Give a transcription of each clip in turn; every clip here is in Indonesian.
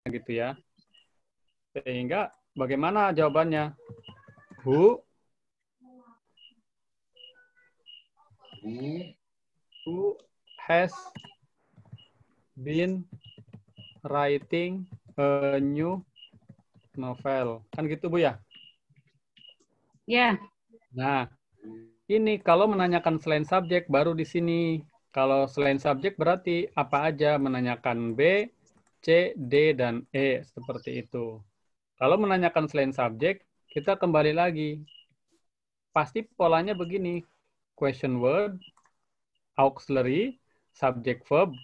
gitu ya. Sehingga bagaimana jawabannya? Who has been writing a new novel? Kan gitu Bu ya? Ya. Nah, ini kalau menanyakan selain subjek baru di sini. Kalau selain subjek berarti apa aja menanyakan B, C, D, dan E seperti itu. Kalau menanyakan selain subjek, kita kembali lagi. Pasti polanya begini. Question word, auxiliary, subject verb.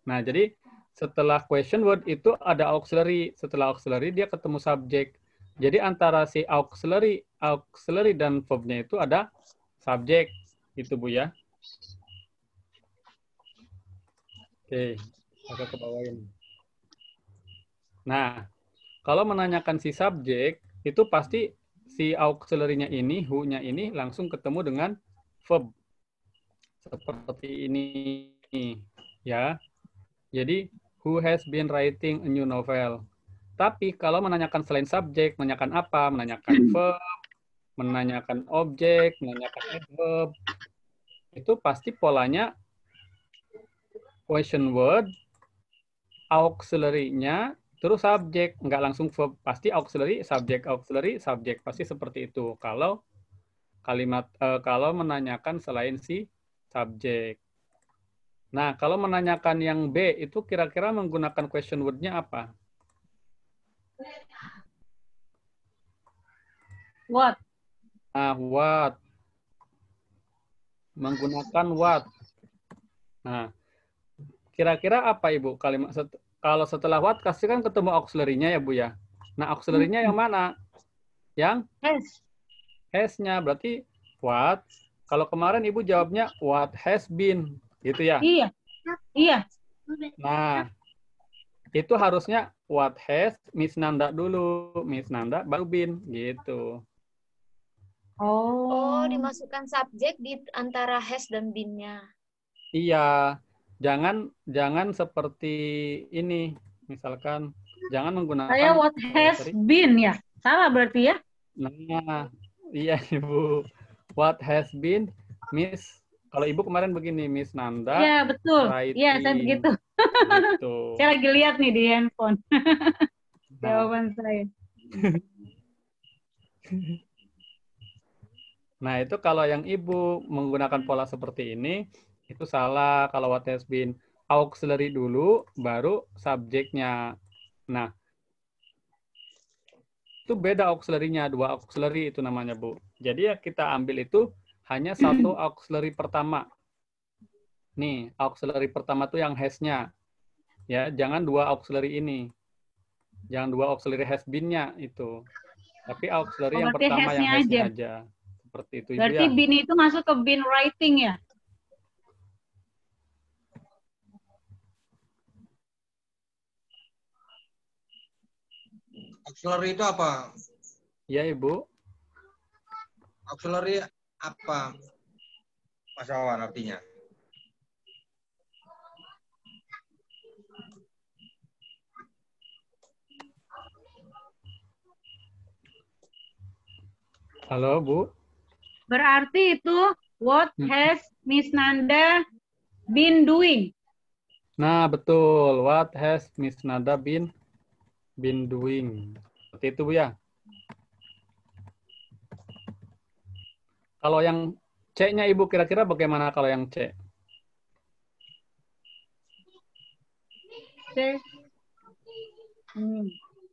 Nah, jadi setelah question word itu ada auxiliary. Setelah auxiliary dia ketemu subjek. Jadi antara si auxiliary dan verb-nya itu ada subjek. Itu Bu ya. Oke, agak ke bawah ini. Nah, kalau menanyakan si subjek, itu pasti si auxiliary-nya ini, who-nya ini langsung ketemu dengan verb. Seperti ini. Ya. Jadi, who has been writing a new novel. Tapi kalau menanyakan selain subjek, menanyakan apa? Menanyakan verb, menanyakan objek, menanyakan adverb. Itu pasti polanya question word, auxiliary-nya, terus subjek. Nggak langsung verb. Pasti auxiliary, subjek. Pasti seperti itu. Kalau kalau menanyakan selain si subjek. Nah, kalau menanyakan yang B, itu kira-kira menggunakan question word-nya apa? What? Nah, what. Menggunakan what. Nah, kira-kira apa Ibu kalimat kalau setelah what pasti kan ketemu auxiliary-nya ya Bu ya. Nah, auxiliary-nya yang mana? Yang Has. has-nya berarti what. Kalau kemarin Ibu jawabnya what has been, gitu ya. Iya. Iya. Nah, itu harusnya what has Miss Nanda dulu, Miss Nanda baru been gitu. Oh, Oh. dimasukkan subjek di antara has dan been-nya. Iya, jangan seperti ini. Misalkan jangan Saya menggunakan what has been ya. Salah berarti ya? Nah, iya Ibu. What has been Miss kalau Ibu kemarin begini, Miss Nanda Iya, betul. Iya, saya begitu. writing gitu. Saya lagi lihat nih di handphone. Nah, Jawaban saya. nah itu kalau yang Ibu menggunakan pola seperti ini itu salah kalau what has been auxiliary dulu baru subjeknya. Nah, itu beda auxiliary-nya, dua auxiliary itu namanya, Bu. Jadi ya kita ambil itu hanya satu auxiliary pertama. Nih, auxiliary pertama tuh yang has-nya. Ya, jangan dua auxiliary ini. Jangan dua auxiliary has been-nya itu. Tapi auxiliary Oh, yang berarti pertama yang has-nya has-nya aja. aja. Seperti itu, Ibu Berarti ya. been itu masuk ke been writing ya? Auxiliary itu apa? Iya, Ibu. Auxiliary apa? Mas Wawan artinya? Halo, Bu. Berarti itu what has Miss Nanda been doing? Nah, betul. What has Miss Nada been doing? Seperti itu, Bu ya. Kalau yang C-nya Ibu kira-kira bagaimana kalau yang C? C.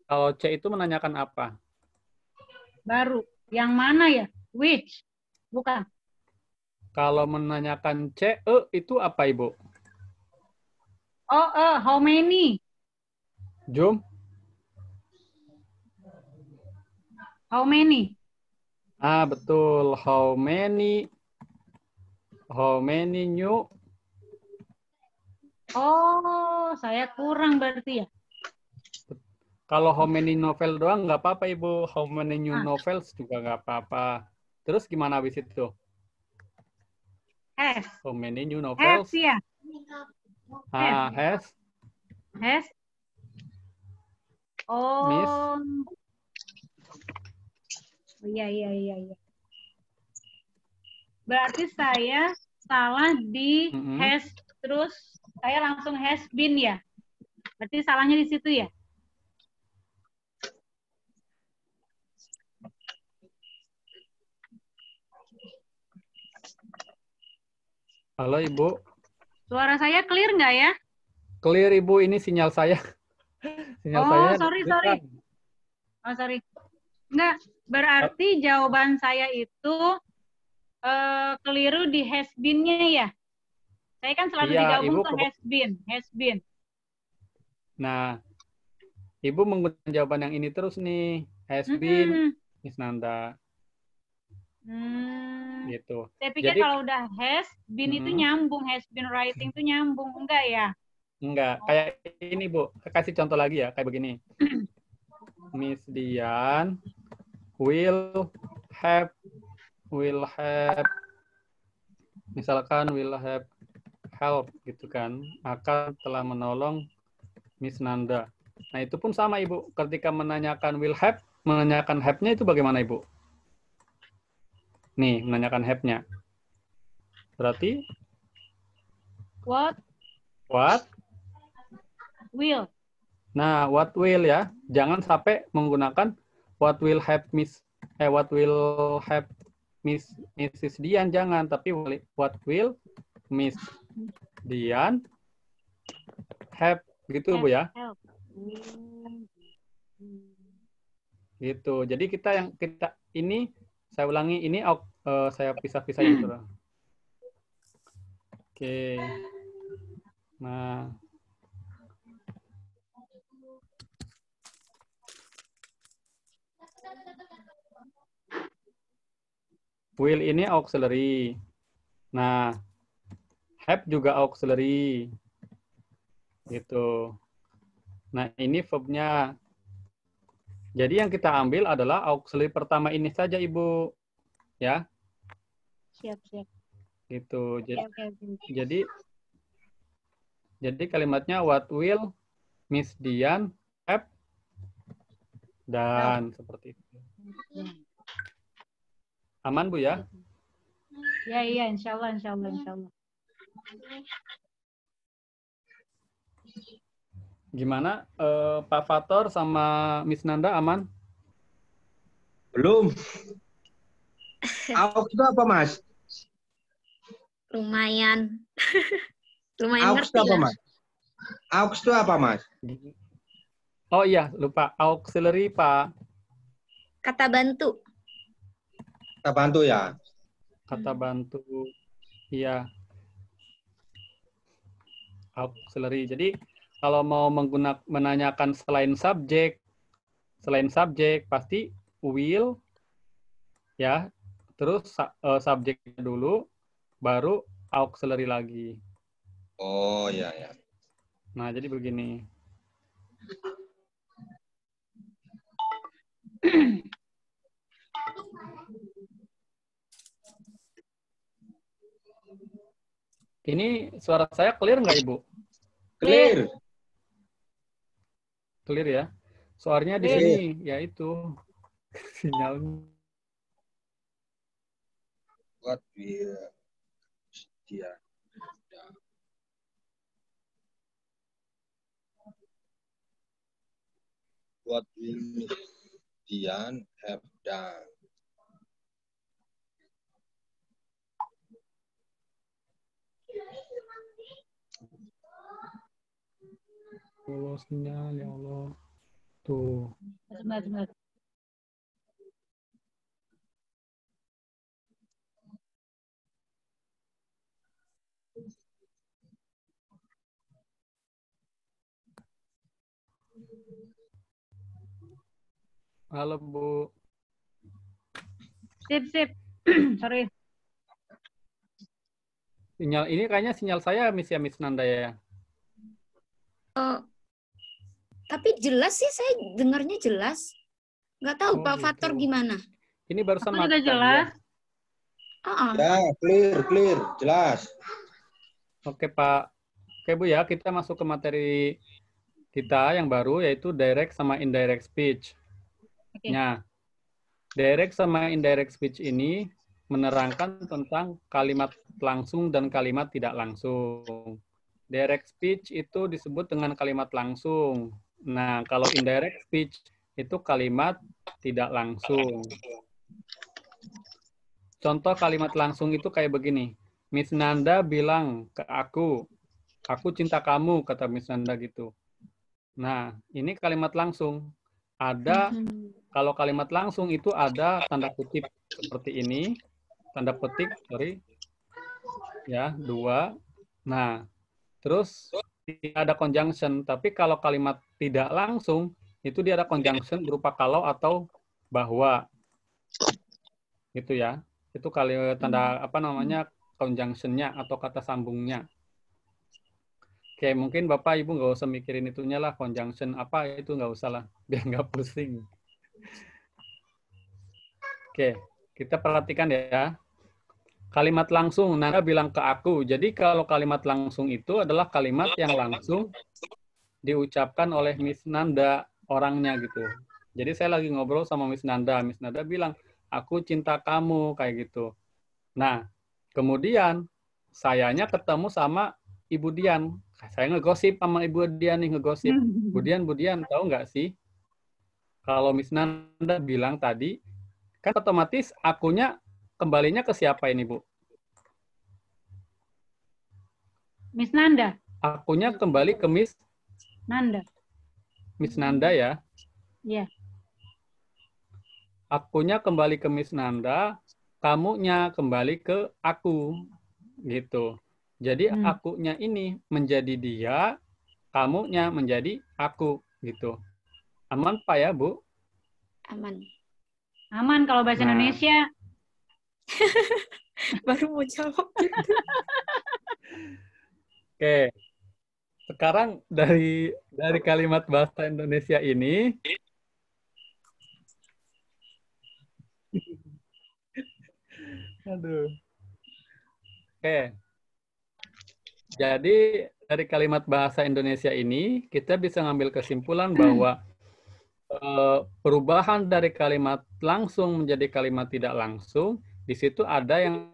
Kalau C itu menanyakan apa? Baru. Yang mana ya? Which? Bukan. Kalau menanyakan C, itu apa, Ibu? Oh, how many? Jum? How many? Ah, betul. How many new? Oh, saya kurang berarti ya. Kalau how many novel doang nggak apa-apa, Ibu. How many new Ah. novels juga nggak apa-apa. Terus gimana habis itu? Has. How many new Has novels? ya. Ah, has. Has. Miss. Oh. Iya. Berarti saya salah di has, terus saya langsung has been ya. Berarti salahnya di situ ya. Halo Ibu. Suara saya clear nggak ya? Clear Ibu, ini sinyal saya. Sinyal saya. Sorry. Oh, sorry. Enggak, berarti jawaban saya itu keliru di has been-nya ya. Saya kan selalu Iya, digabung Ibu tuh has been. Nah, Ibu menggunakan jawaban yang ini terus nih. Has been, Miss Nanda. Gitu. Saya pikir Jadi, kalau udah has been itu nyambung, has been writing itu nyambung. Enggak ya? Enggak. Kayak ini, Bu. Kasih contoh lagi ya, kayak begini. Miss Dian will have, misalkan will have help gitu kan, akan telah menolong Miss Nanda. Nah, itu pun sama Ibu. Ketika menanyakan will have, menanyakan have-nya itu bagaimana Ibu? Nih, menanyakan have-nya. Berarti What will. Nah, what will ya. Jangan sampai menggunakan what will have Miss Mrs. Dian, jangan, tapi what will Miss Dian have gitu Bu ya. Gitu. Jadi kita ini saya ulangi, ini saya pisah-pisahin dulu. Oke. Nah, will ini auxiliary. Nah, have juga auxiliary. Gitu. Nah, ini verb-nya. Jadi yang kita ambil adalah auxiliary pertama ini saja, Ibu. Ya. Siap. Gitu. Okay. Jadi kalimatnya what will Miss Dian have dan seperti itu. Aman Bu ya? Ya, insya Allah. Gimana Pak Fator sama Miss Nanda aman? Belum. Aux itu apa, Mas? Lumayan. Lumayan Aux ngerti itu apa, lah. Mas? Aux itu apa, Mas? Oh iya, lupa. Auxiliary, Pak. Kata bantu. Kita bantu ya. Kata bantu. Iya. Auxiliary. Jadi kalau mau menanyakan selain subjek pasti will ya, terus subjeknya dulu, baru auxiliary lagi. Oh ya. Nah, jadi begini. Ini suara saya clear nggak, Ibu? Clear. Clear ya. Suaranya di Clear. sini, yaitu sinyalnya. What will dia? What will Dian have done? Allah, sinyal ya Allah. Tuh. Sebentar. Halo, Bu. Sip. Sorry. Sinyal ini kayaknya sinyal saya Miss Nanda ya. Tapi jelas sih, saya dengarnya jelas. Nggak tahu Pak gitu. Fator gimana. Ini barusan Aku juga jelas. Ya, clear, jelas. Oke, Pak. Oke, Bu ya, kita masuk ke materi kita yang baru yaitu direct sama indirect speech. Oke. Nah, direct sama indirect speech ini menerangkan tentang kalimat langsung dan kalimat tidak langsung. Direct speech itu disebut dengan kalimat langsung. Nah, kalau indirect speech itu kalimat tidak langsung. Contoh kalimat langsung itu kayak begini. Miss Nanda bilang ke aku cinta kamu, kata Miss Nanda gitu. Nah, ini kalimat langsung. Ada, kalau kalimat langsung itu ada tanda kutip seperti ini. Tanda petik, sorry. Ya, 2. Nah, terus tidak ada conjunction. Tapi kalau kalimat tidak langsung, itu dia ada conjunction berupa kalau atau bahwa. Gitu ya. Itu kali tanda apa namanya conjunction-nya atau kata sambungnya. Oke, mungkin Bapak Ibu nggak usah mikirin itunya lah, conjunction apa itu nggak usah lah, biar nggak pusing. Oke, kita perhatikan ya. Kalimat langsung, Nanda bilang ke aku. Jadi kalau kalimat langsung itu adalah kalimat yang langsung diucapkan oleh Miss Nanda, orangnya gitu. Jadi saya lagi ngobrol sama Miss Nanda bilang, aku cinta kamu, kayak gitu. Nah, kemudian sayanya ketemu sama Ibu Dian. Saya ngegosip sama Ibu Dian nih, ngegosip. Budian, tahu nggak sih? Kalau Miss Nanda bilang tadi, kan otomatis akunya kembalinya ke siapa ini, Bu? Miss Nanda. Akunya kembali ke Miss Nanda. Miss Nanda ya? Iya. Akunya kembali ke Miss Nanda, kamunya kembali ke aku. Gitu. Jadi akunya ini menjadi dia, kamunya menjadi aku. Gitu. Aman Pak ya, Bu? Aman. Aman kalau bahasa Indonesia. Baru mau jawab. Oke. Sekarang dari kalimat bahasa Indonesia ini, aduh. Oke. Jadi dari kalimat bahasa Indonesia ini kita bisa ngambil kesimpulan bahwa perubahan dari kalimat langsung menjadi kalimat tidak langsung, di situ ada yang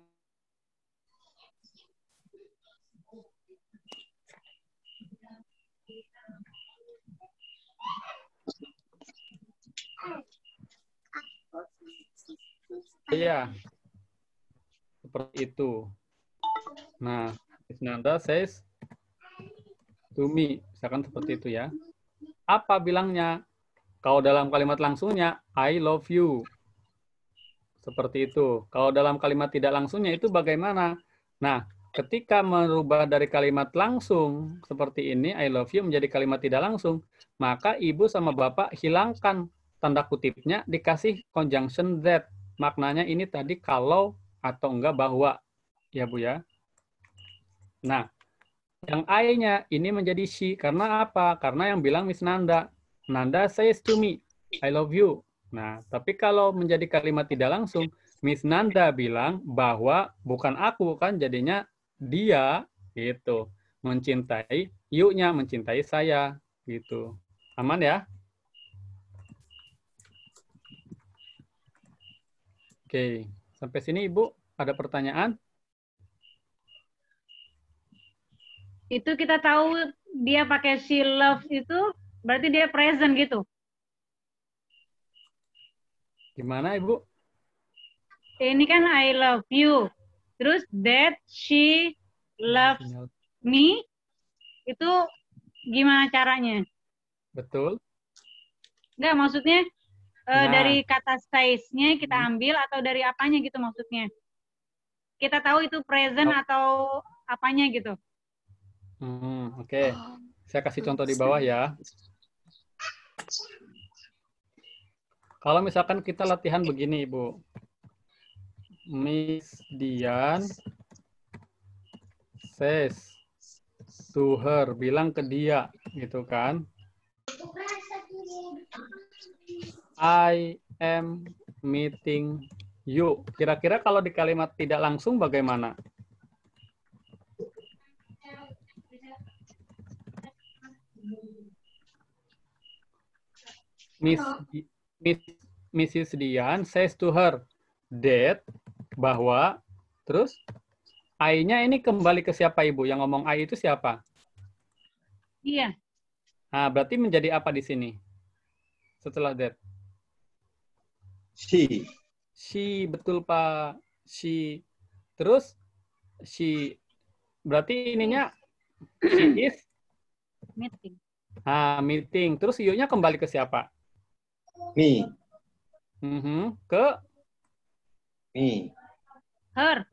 iya, seperti itu. Nah, Miss Nanda says to me, misalkan seperti itu ya. Apa bilangnya? Kalau dalam kalimat langsungnya, I love you. Seperti itu. Kalau dalam kalimat tidak langsungnya itu bagaimana? Nah, ketika merubah dari kalimat langsung seperti ini, I love you menjadi kalimat tidak langsung, maka ibu sama bapak hilangkan tanda kutipnya, dikasih conjunction that. Maknanya ini tadi kalau atau enggak bahwa. Ya Bu ya. Nah, yang I-nya ini menjadi she. Karena apa? Karena yang bilang Miss Nanda. Nanda says to me, I love you. Nah, tapi kalau menjadi kalimat tidak langsung, Miss Nanda bilang bahwa bukan aku, kan jadinya dia, gitu. Mencintai, you-nya mencintai saya, gitu. Aman ya? Oke, sampai sini Ibu, ada pertanyaan? Itu kita tahu dia pakai she loves itu berarti dia present gitu. Gimana Ibu? Ini kan I love you. Terus that she loves me itu gimana caranya? Betul. Enggak, maksudnya dari kata size-nya kita ambil atau dari apanya gitu maksudnya? Kita tahu itu present atau apanya gitu. Oke. Saya kasih contoh di bawah ya. Kalau misalkan kita latihan begini, Ibu. Miss Dian says to her, bilang ke dia, gitu kan. I am meeting you. Kira-kira kalau di kalimat tidak langsung bagaimana? Miss, Miss, Mrs. Dian says to her that bahwa terus I-nya ini kembali ke siapa Ibu? Yang ngomong I itu siapa? Iya. Nah, berarti menjadi apa di sini? Setelah that. She. She, betul Pak. She. Terus she berarti ininya she is Meeting. meeting. Terus you-nya kembali ke siapa? Me. Ke Me. Her.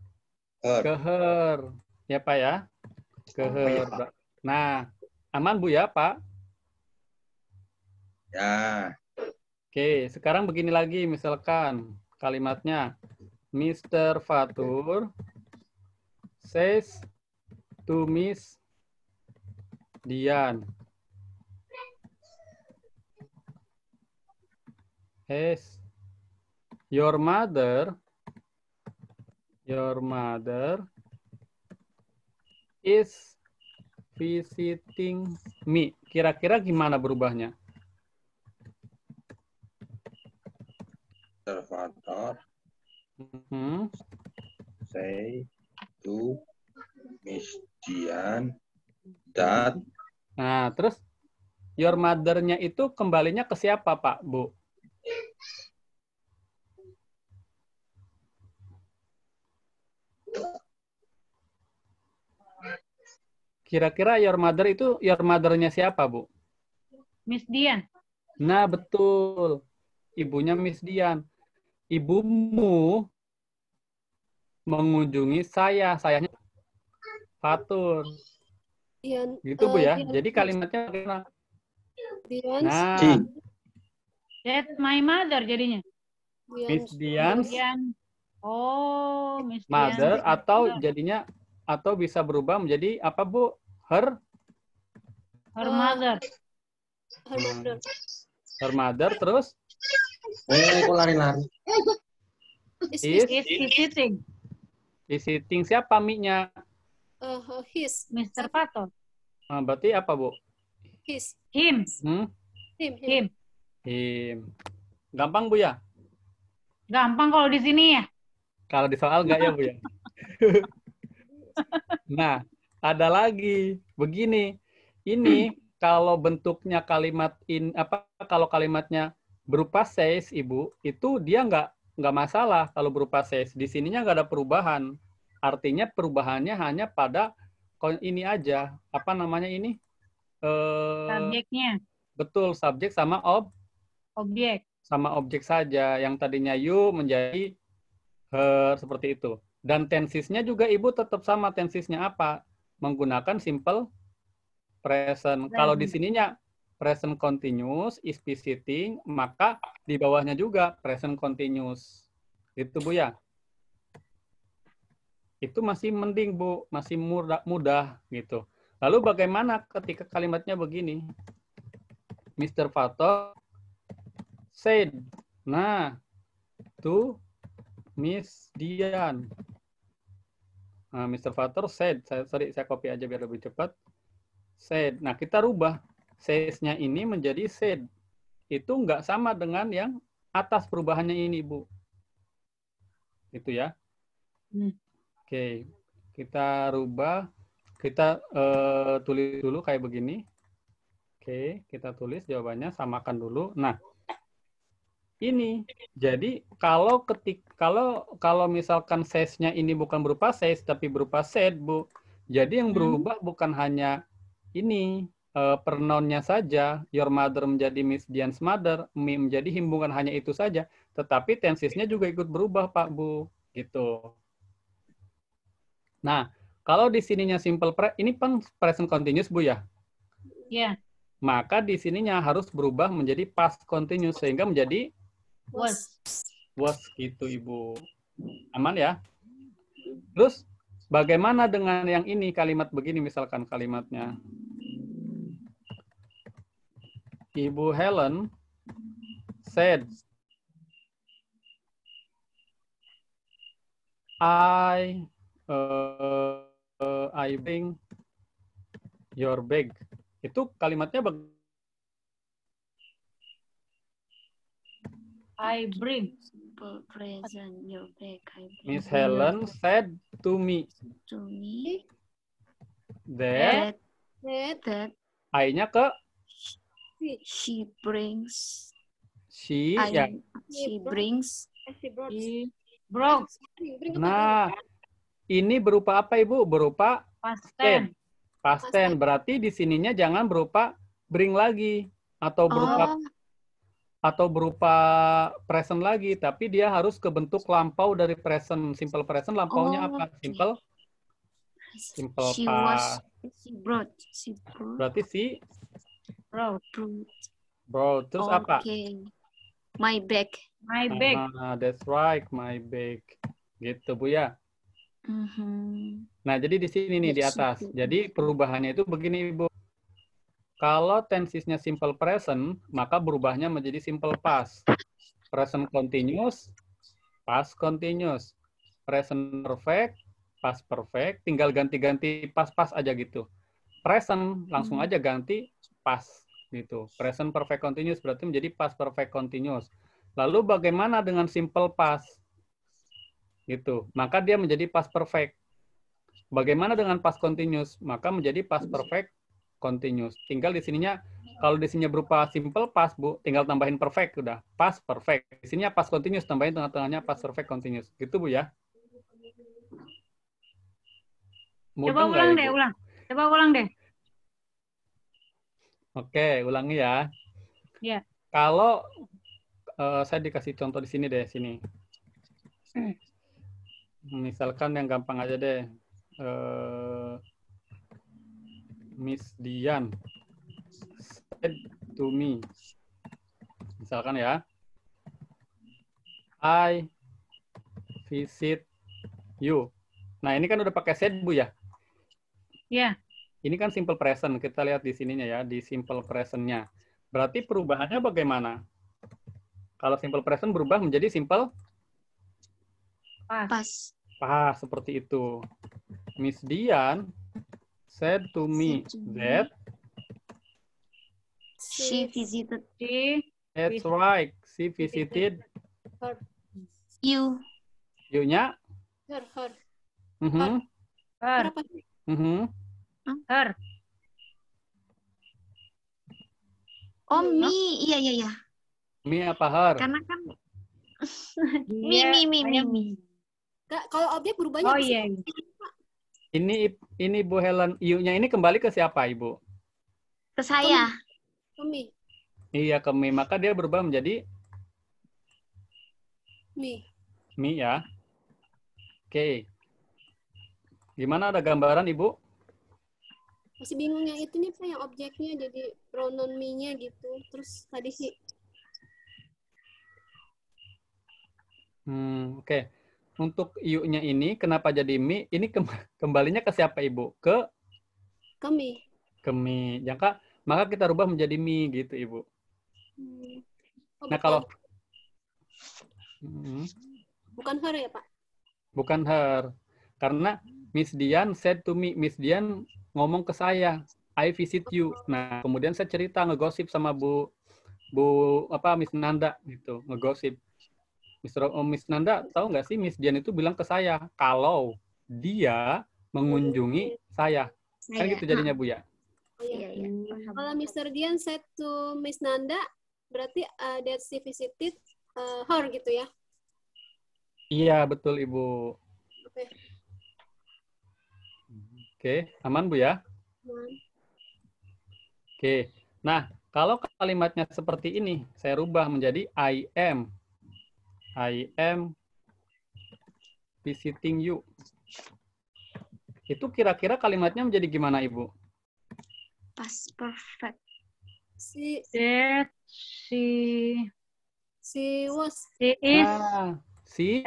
Her. ke her. Ya Pak ya? Ke Oh, iya, her. Pak. Nah, aman Bu ya Pak? Ya. Oke, sekarang begini lagi misalkan kalimatnya Mr. Fatur says to Miss Dian. Yes. Your mother is visiting me. Kira-kira gimana berubahnya? Observator say to Miss Dian that. Nah, terus your mother-nya itu kembalinya ke siapa, Pak, Bu? Kira-kira your mother itu your mother-nya siapa, Bu? Miss Dian. Nah, betul. Ibunya Miss Dian. Ibumu mengunjungi saya. Sayanya Fatur. Dian, Gitu, Bu ya. Dian, Jadi kalimatnya bagaimana? Dian, Nah, That's my mother jadinya. Miss Dian's Dian. Oh, Miss mother Dian. atau jadinya atau bisa berubah menjadi apa, Bu? Her mother. her mother. Her mother terus Kok lari-lari? is Sitting. sitting siapa mi-nya? His. Mr. Pato. Berarti apa, Bu? His. Him. Him. Him. Gampang, Bu ya? Gampang kalau di sini ya. Kalau di soal enggak ya, Bu ya? Nah, ada lagi. Begini. Ini kalau bentuknya kalimat kalau kalimatnya berupa says, Ibu, itu dia nggak masalah kalau berupa says. Di sininya nggak ada perubahan. Artinya perubahannya hanya pada ini aja. Apa namanya ini? Subjeknya. Betul, subjek sama Objek. sama objek saja. Yang tadinya you menjadi her, seperti itu. Dan tensisnya juga Ibu tetap sama. Tensisnya apa? Menggunakan simple present. Kalau di sininya present continuous is visiting, maka di bawahnya juga present continuous. Itu, Bu ya. Itu masih mending, Bu, masih mudah gitu. Lalu bagaimana ketika kalimatnya begini? Mr. Fato said, nah, to Miss Dian. Nah, Mr. Fato said, saya copy aja biar lebih cepat. Said. Nah, kita rubah says-nya ini menjadi said. Itu nggak sama dengan yang atas perubahannya ini, Bu. Itu ya. Oke, kita rubah. Kita tulis dulu kayak begini. Oke, kita tulis jawabannya, samakan dulu. Nah, ini. Jadi kalau kalau misalkan says-nya ini bukan berupa says tapi berupa said, Bu. Jadi yang berubah bukan hanya ini pronoun-nya saja, your mother menjadi Miss Dian's mother, me menjadi him, bukan hanya itu saja, tetapi tensisnya juga ikut berubah, Pak, Bu. Gitu. Nah, kalau di sininya simple ini kan present continuous, Bu ya? Iya. Maka di sininya harus berubah menjadi past continuous sehingga menjadi Was. Gitu, Ibu. Aman ya? Terus bagaimana dengan yang ini, kalimat begini misalkan kalimatnya? Ibu Helen said, I bring your bag. Itu kalimatnya I bring. Simple present. Your bag. I bring Miss Helen said to me to me. that That I-nya ke she brings. she ya. She brings. He brought. Nah, ini berupa apa Ibu? Berupa Past said. tense. Past tense. Berarti di sininya jangan berupa bring lagi atau berupa present lagi, tapi dia harus ke bentuk lampau dari present. Simple present lampaunya apa? Simple She past. she brought. Berarti si Brought. brought. Terus apa? My bag. My bag. That's right, my bag. Gitu Bu ya. Nah, jadi di sini nih di atas. Jadi perubahannya itu begini Ibu. Kalau tensesnya simple present, maka berubahnya menjadi simple past. Present continuous, past continuous. Present perfect, past perfect. Tinggal ganti-ganti past-past aja gitu. Present langsung aja ganti past gitu. Present perfect continuous berarti menjadi past perfect continuous. Lalu bagaimana dengan simple past? Gitu. Maka dia menjadi past perfect. Bagaimana dengan past continuous? Maka menjadi past perfect continuous. Tinggal di sininya, kalau di sininya berupa simple past, Bu, tinggal tambahin perfect, udah. Past perfect. Di sininya past continuous, tambahin tengah-tengahnya past perfect continuous. Gitu, Bu, ya. Coba ulang deh, ulang. Coba ulang deh. Oke, ulangi ya. Ya. Kalau saya dikasih contoh di sini deh, sini. Misalkan yang gampang aja deh. Miss Dian said to me. Misalkan ya. I visit you. Nah, ini kan udah pakai said, Bu, ya? Ya. Ini kan simple present. Kita lihat di sininya ya, di simple present-nya. Berarti perubahannya bagaimana? Kalau simple present berubah menjadi simple Past. Pas, seperti itu. Miss Dian said to me that she visited that's right. She visited you. You-nya? Her. Her. Her. Oh, me. Iya. Me apa her? Karena kan Dia, me. Kak, kalau objek berubahnya Oh apa sih? iya. Ini Bu Helen, you-nya ini kembali ke siapa, Ibu? Ke saya. Me. Iya, ke me. Maka dia berubah menjadi Me. me ya. Oke. Gimana, ada gambaran, Ibu? Masih bingung yang itu nih Pak, yang objeknya jadi pronoun me-nya gitu. Terus tadi sih Oke. Untuk you-nya ini kenapa jadi me? Ini kembalinya ke siapa, Ibu? Ke me. Ke me. Maka kita rubah menjadi me gitu, Ibu. Bukan. Kalau bukan her ya, Pak? Bukan her. Karena Miss Dian said to me, Miss Dian ngomong ke saya, I visit you. Nah, kemudian saya cerita ngegosip sama Miss Nanda gitu, ngegosip. Miss Nanda tahu nggak sih Miss Dian itu bilang ke saya kalau dia mengunjungi saya. Kan gitu jadinya, Bu, ya? Iya. Kalau Mr. Dian said to Miss Nanda, berarti that she visited her gitu ya? Iya, betul, Ibu. Oke, aman, Bu, ya? Oke. Nah, kalau kalimatnya seperti ini, saya rubah menjadi I am visiting you. Itu kira-kira kalimatnya menjadi gimana, Ibu? Past perfect. She was. She is. Iya. She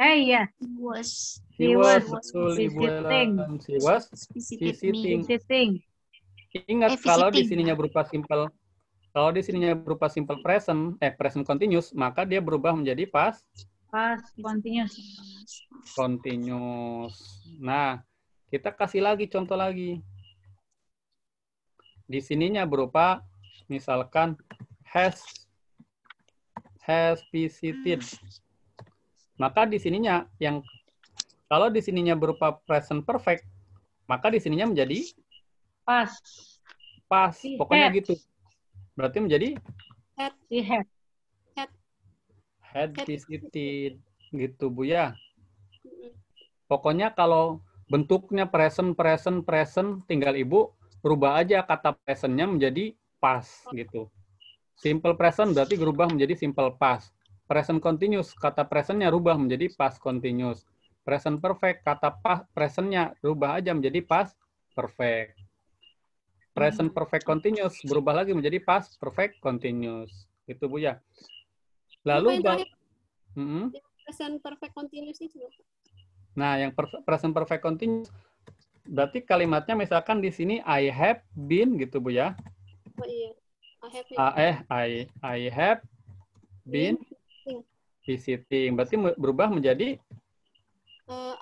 was. Betul, Ibu Ellen. She was visiting. Ingat, kalau di sininya berupa simple. Kalau di sininya berupa simple present, present continuous, maka dia berubah menjadi past continuous. Nah, kita kasih lagi contoh lagi. Di sininya berupa misalkan has has visited. Maka di sininya yang kalau di sininya berupa present perfect, maka di sininya menjadi Past. past. He Pokoknya had. gitu. Berarti menjadi He had. had visited gitu Bu ya. Mm-mm. Pokoknya kalau bentuknya present tinggal Ibu rubah aja kata presentnya menjadi past gitu. Simple present berarti berubah menjadi simple past. Present continuous kata presentnya rubah menjadi past continuous. Present perfect kata presentnya rubah aja menjadi past perfect. Present perfect continuous berubah lagi menjadi past perfect continuous. Gitu Bu ya. Lupa Lalu yang terakhir, Mm-mm. yang present perfect continuous itu. Nah, yang present perfect continuous berarti kalimatnya misalkan di sini I have been gitu Bu ya. Oh iya. I have been visiting. Berarti berubah menjadi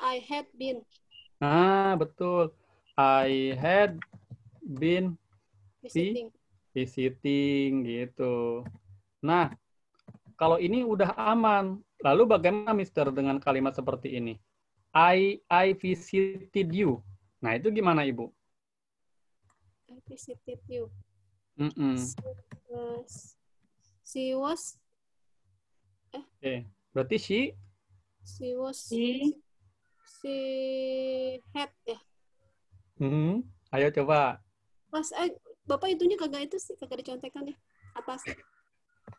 I had been. betul. I had been visiting gitu. Nah, kalau ini udah aman. Lalu bagaimana Mister dengan kalimat seperti ini? I visited you. Nah, itu gimana Ibu? I visited you. Mm-mm. She was. Oke. Berarti she had ya. Ayo coba. Pas Bapak itunya kagak itu sih, kagak dicontekan ya. Atas.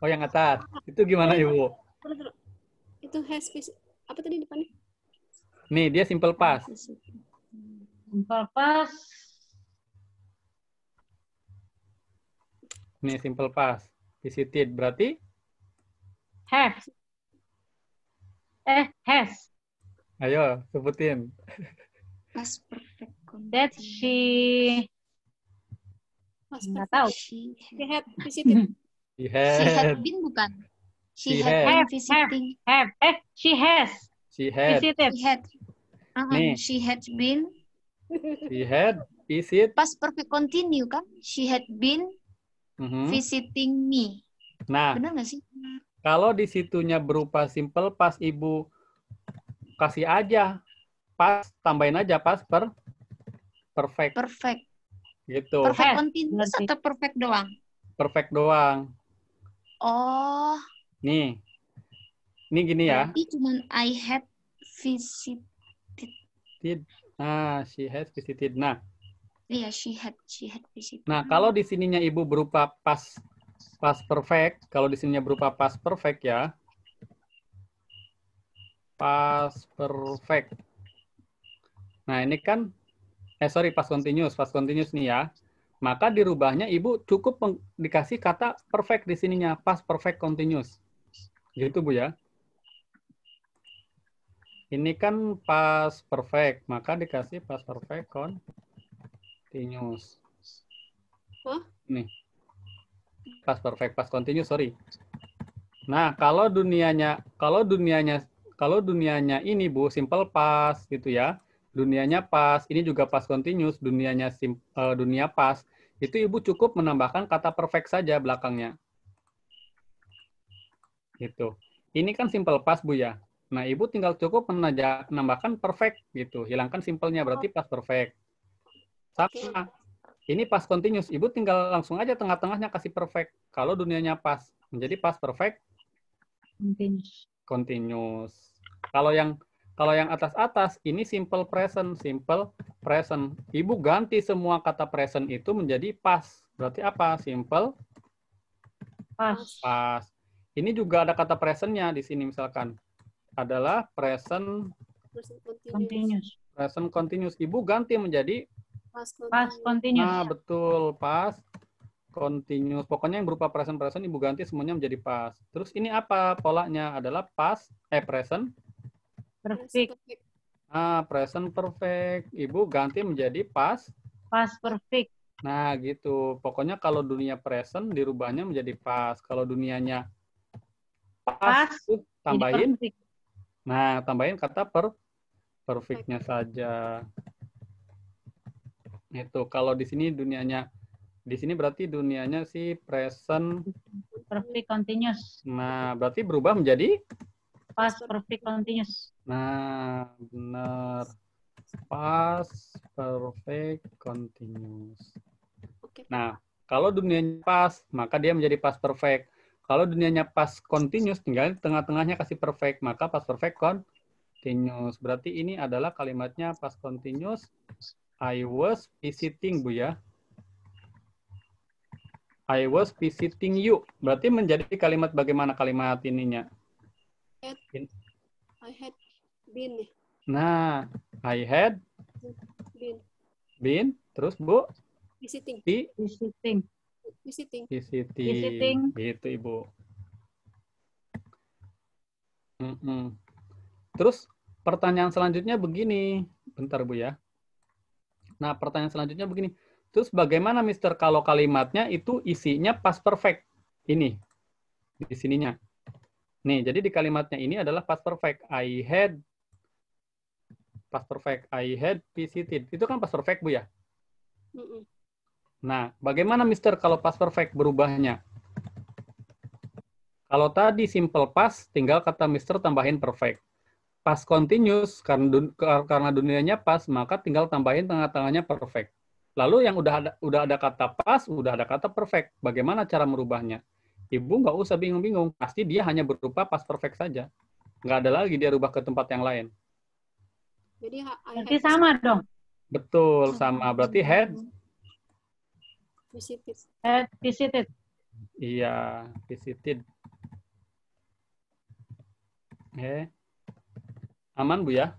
Oh, yang atas. Itu gimana Ibu? Itu has apa tadi depannya? Nih, dia simple past. Simple past. Nih, simple past. Visited berarti Have. Has. ayo sebutin. Past perfect. That she. Nggak tahu. She had visited. She She had had. been bukan? She She had had. been visiting. She has. She had. Visited. She had. Nih. She had been. She had visit. Past perfect continue kan? She had been visiting me. Nah, benar nggak sih? Kalau di situnya berupa simple past, Ibu kasih aja past, tambahin aja past perfect. Perfect. Gitu. Perfect continuous atau perfect doang? Perfect doang. Oh. Nih gini ya. Berarti cuman I had visited. She has visited. Nah. Iya, she had visited. Nah, kalau di sininya Ibu berupa past perfect, kalau di sininya berupa past perfect ya. Past perfect. Nah, ini kan past continuous nih ya. Maka dirubahnya Ibu cukup dikasih kata perfect di sininya, past perfect continuous. Gitu Bu ya. Ini kan past perfect, maka dikasih past perfect continuous. Nih. Past perfect, past continuous, sorry. Nah, kalau dunianya ini Bu, simple past gitu ya. Dunianya past, ini juga past continuous, dunianya dunia past. Itu Ibu cukup menambahkan kata perfect saja belakangnya. Gitu. Ini kan simple past Bu ya. Nah, Ibu tinggal cukup menambahkan perfect gitu. Hilangkan simpelnya berarti past perfect. Sama. Ini past continuous. Ibu tinggal langsung aja tengah-tengahnya kasih perfect. Kalau dunianya past menjadi past perfect continuous. Kalau yang atas-atas ini simple present. Ibu ganti semua kata present itu menjadi past. Berarti apa? Simple past. Ini juga ada kata presentnya di sini misalkan. Adalah present continuous. Ibu ganti menjadi past continuous. Nah, betul, past continuous. Pokoknya yang berupa present Ibu ganti semuanya menjadi past. Terus ini apa polanya? Adalah present Perfect. Present perfect. Ibu ganti menjadi past perfect. Nah, gitu. Pokoknya kalau dunia present dirubahnya menjadi past. Kalau dunianya past, tambahin. Nah, tambahin kata perfect-nya saja. Itu kalau di sini berarti dunianya sih present perfect continuous. Nah, berarti berubah menjadi? Past perfect continuous. Nah, benar. Past perfect continuous. Oke. Nah, kalau dunianya past, maka dia menjadi past perfect. Kalau dunianya past continuous, tinggal di tengah-tengahnya kasih perfect, maka past perfect continuous. Berarti ini adalah kalimatnya past continuous. I was visiting, Bu ya. I was visiting you. Berarti menjadi kalimat bagaimana kalimat ininya? I had been. Nah, I had Been. been, terus Bu? Visiting. Visiting. Visiting. Visiting. Gitu, Ibu. Terus pertanyaan selanjutnya begini. Bentar, Bu ya. Nah, pertanyaan selanjutnya begini. Terus bagaimana, Mister, kalau kalimatnya itu isinya past perfect? Ini, di sininya. Nih, jadi di kalimatnya ini adalah past perfect. I had, past perfect. I had visited. Itu kan past perfect, Bu ya? Nah, bagaimana, Mister, kalau past perfect berubahnya? Kalau tadi simple past, tinggal kata Mister tambahin perfect. Past continuous, karena dunianya past, maka tinggal tambahin tengah-tengahnya perfect. Lalu yang udah ada kata past, udah ada kata perfect. Bagaimana cara merubahnya? Ibu nggak usah bingung-bingung. Pasti dia hanya berupa past perfect saja. Nggak ada lagi dia rubah ke tempat yang lain. Jadi Berarti sama dong. Betul, sama. Berarti had visited. Had visited. Iya, visited. Aman, Bu ya?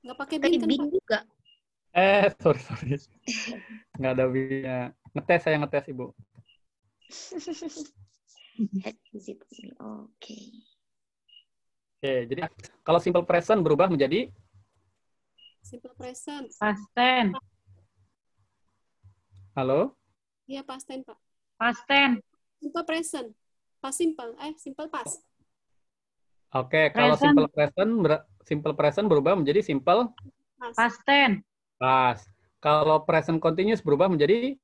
Nggak pakai Tadi bin kan, bin Pak? juga. Sorry. Nggak ada bin-nya. Ngetes, saya ngetes, Ibu. Had visited. Oke. Oke, jadi kalau simple present berubah menjadi? Simple present. Past tense. Halo? Iya, past tense, Pak. Past tense. Simple present. Past simple. Simple past. Oke, kalau simple present berubah menjadi simple Past tense. past. Kalau present continuous berubah menjadi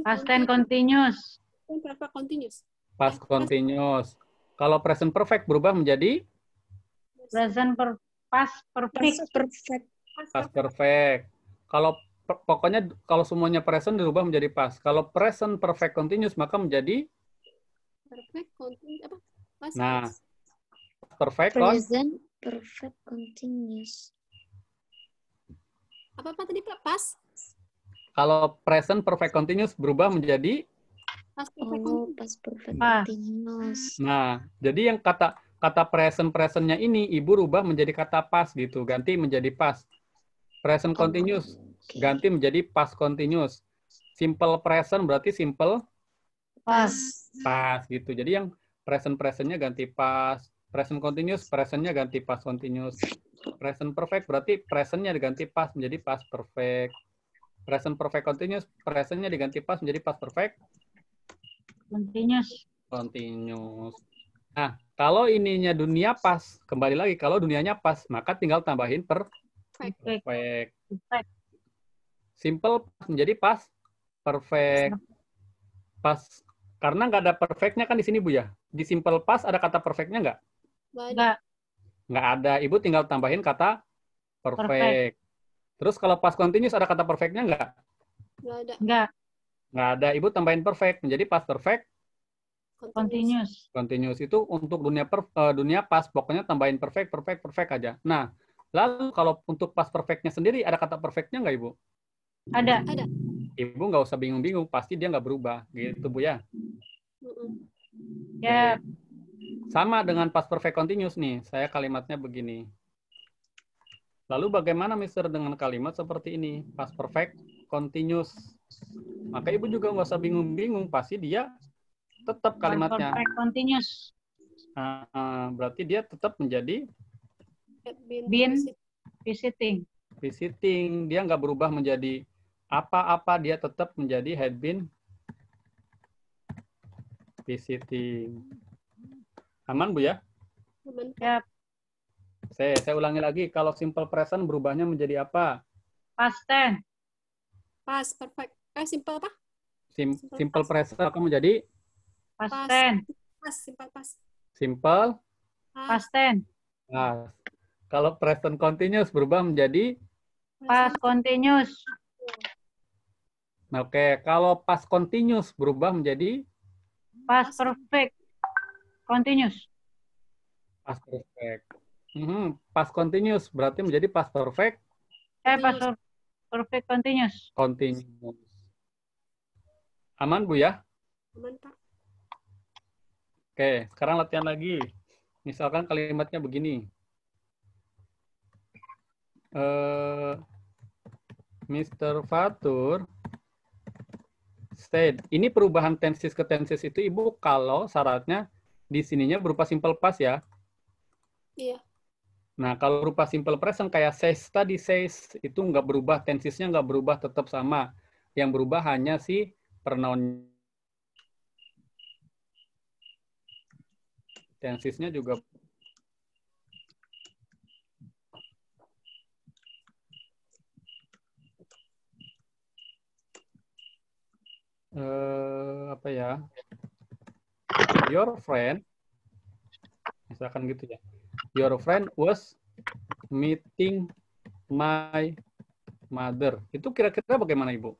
Past tense continuous. Perfect continuous. past continuous. Kalau present perfect berubah menjadi Past perfect. Perfect. past perfect. Kalau pokoknya kalau semuanya present dirubah menjadi past. Kalau present perfect continuous maka menjadi Perfect continuous apa? Past. Nah, perfect Present perfect continuous. Apa tadi, Pak? Past. Kalau present perfect continuous berubah menjadi Past perfect Oh, continuous. past perfect Past. continuous. Nah, jadi yang kata presentnya ini ibu rubah menjadi kata past gitu, ganti menjadi past. Present continuous Oke. ganti menjadi past continuous. Simple present berarti simple Past. past gitu. Jadi yang presentnya ganti past, present continuous presentnya ganti past continuous. Present perfect berarti presentnya diganti past menjadi past perfect. Present perfect continuous presentnya diganti past menjadi past perfect continuous. Nah, kalau ininya dunia pas, kembali lagi kalau dunianya pas, maka tinggal tambahin perfect. Simple pas menjadi pas, perfect. Pas, karena nggak ada perfectnya kan di sini, Bu ya. Di simple pas ada kata perfectnya nggak? Enggak. Nggak ada. Ibu tinggal tambahin kata perfect. Terus kalau pas continuous ada kata perfectnya nggak? Nggak ada. Enggak. Nggak ada. Ibu tambahin perfect menjadi pas perfect Continuous. continuous. Itu untuk dunia pas, pokoknya tambahin perfect aja. Nah, lalu kalau untuk pas perfectnya sendiri ada kata perfectnya nggak, Ibu? Ada. Ada. Ibu nggak usah bingung-bingung, pasti dia nggak berubah, gitu, Bu ya. Ya. Sama dengan past perfect continuous nih, saya kalimatnya begini. Lalu bagaimana, Mister, dengan kalimat seperti ini, past perfect continuous? Maka Ibu juga nggak usah bingung-bingung, pasti dia tetap kalimatnya. Perfect continuous. Berarti dia tetap menjadi Been visiting. visiting. Dia nggak berubah menjadi apa-apa, dia tetap menjadi had been visiting. Aman, Bu ya? Aman. Ya. Saya ulangi lagi, kalau simple present berubahnya menjadi apa? Past tense. Past perfect. Simple apa? Simple present akan menjadi Past Pas. tense. Pas, simple pas. Simple. Past tense. Nah, kalau present continuous berubah menjadi Past continuous. oke. Kalau past continuous berubah menjadi Past perfect. Continuous. past perfect. Past continuous berarti menjadi past perfect Past perfect continuous. continuous. Aman, Bu ya? Aman, Pak. Oke, sekarang latihan lagi. Misalkan kalimatnya begini. Mr. Fatur said. Ini perubahan tenses ke tenses itu, Ibu, kalau syaratnya di sininya berupa simple past ya. Iya. Nah, kalau berupa simple present kayak says tadi, says, itu nggak berubah, tensesnya nggak berubah, tetap sama. Yang berubah hanya si pronoun. Tensesnya juga apa ya? Your friend, misalkan gitu ya. Your friend was meeting my mother. Itu kira-kira bagaimana, Ibu?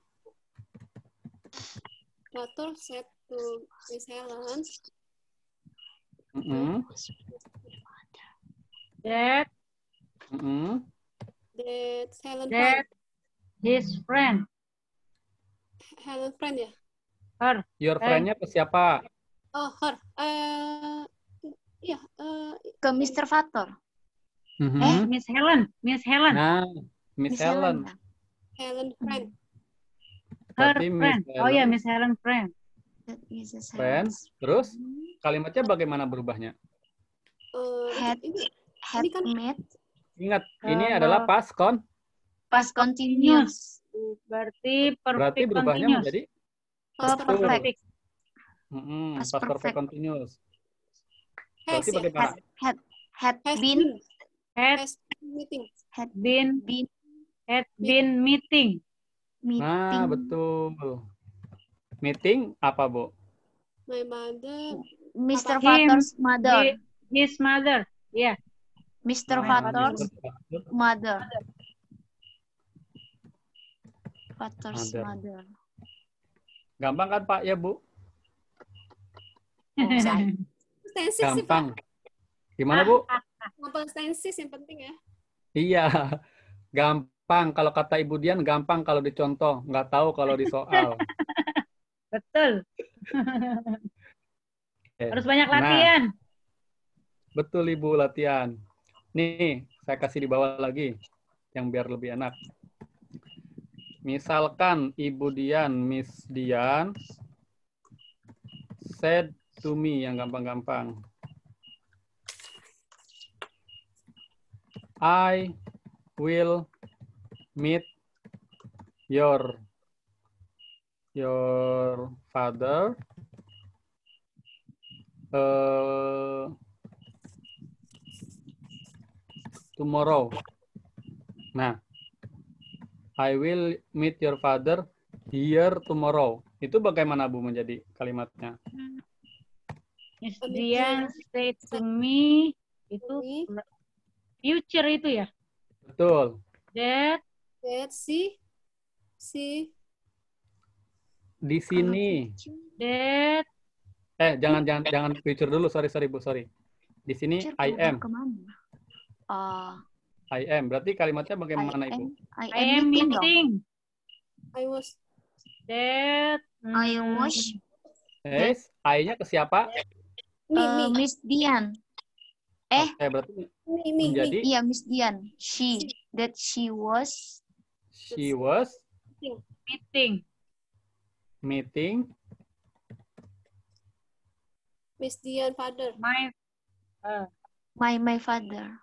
Fatur said to Miss Helen. That Helen that friend. his friend. Helen friend ya? Her. Your friend-nya ke siapa? Oh, her. Iya. Ke Mr. Fatur. Miss Helen. Miss Helen. Nah, Miss Helen. Helen friend. Her Berarti Miss friend. Oh ya, Helen. Miss Helen friend. That is a Friend. Terus kalimatnya bagaimana berubahnya? had ini kan met Ingat, ini adalah past past continuous. Berarti berarti perfect berubahnya continuous. menjadi past Perfect. past Past perfect perfect. continuous. has Berarti ya? bagaimana? Had Has been Has meeting. had Been meeting. Nah, meeting betul. Meeting apa, Bu? My mother. Mr. Him. Fatur's mother. His mother. Yeah. Mr. My Fatur's Mr. mother. Fatur's Mother. mother. Gampang kan, Pak, ya, Bu? Tenses sih, Pak. Gampang. Gimana, Bu? Gampang tenses yang penting ya. Iya. Gampang. Kalau kata Ibu Dian, gampang kalau dicontoh. Nggak tahu kalau disoal. Betul. Oke. Harus banyak Nah, latihan. betul, Ibu, latihan. Nih, saya kasih di bawah lagi. Yang biar lebih enak. Misalkan Ibu Dian, Miss Dian, said to me, yang gampang-gampang. I will meet your father tomorrow. Nah, I will meet your father here tomorrow. Itu bagaimana, Bu, menjadi kalimatnya? Miss Dian said to me, itu future itu ya? Betul. That si Di sini. that Jangan future dulu. Sorry, Bu. Sorry. Di sini I am. I am. Berarti kalimatnya bagaimana, Ibu? I am meeting. I was That I was Yes. I-nya ke siapa? me. Miss Dian. Oke, berarti menjadi Iya, Miss Dian. She was meeting. Miss Dian father. my father.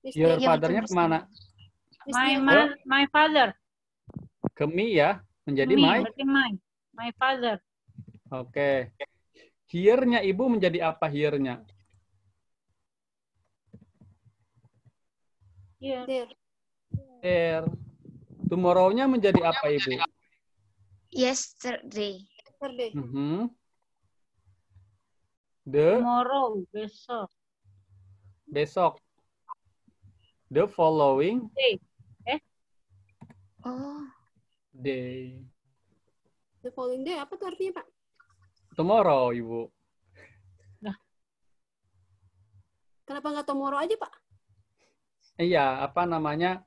Miss your Dian, father-nya kemana? Miss Dian My father. Ke me ya, menjadi Me, my. berarti my father. Oke. Here-nya Ibu menjadi apa here-nya? Iya. There. Tomorrow-nya menjadi apa, Ibu? Yesterday. Mhm. The Tomorrow, besok. besok. The following Day. Oh, day. The following day apa tuh artinya, Pak? Tomorrow, Ibu. Kenapa nggak tomorrow aja, Pak? Iya, apa namanya?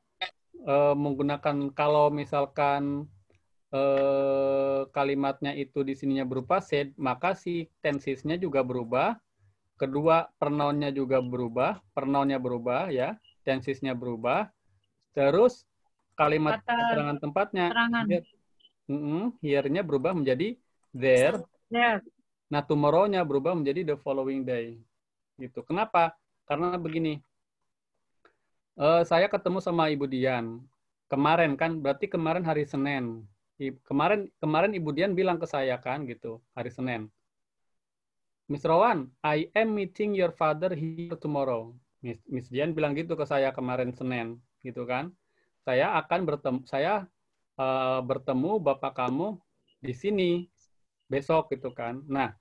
Menggunakan kalau misalkan kalimatnya itu di sininya berupa said, maka si tensisnya juga berubah. Kedua, pronounnya juga berubah. Pronounnya berubah ya, tensisnya berubah. Terus kalimat Kata keterangan tempatnya, keterangan. here-nya berubah menjadi there. There. Nah, tomorrow-nya berubah menjadi the following day. Gitu. Kenapa? Karena begini. Saya ketemu sama Ibu Dian. Kemarin kan, berarti kemarin hari Senin. Kemarin Ibu Dian bilang ke saya kan gitu, hari Senin. Miss Rowan, I am meeting your father here tomorrow. Miss Dian bilang gitu ke saya kemarin Senin, gitu kan. Saya akan bertemu bapak kamu di sini besok gitu kan. Nah,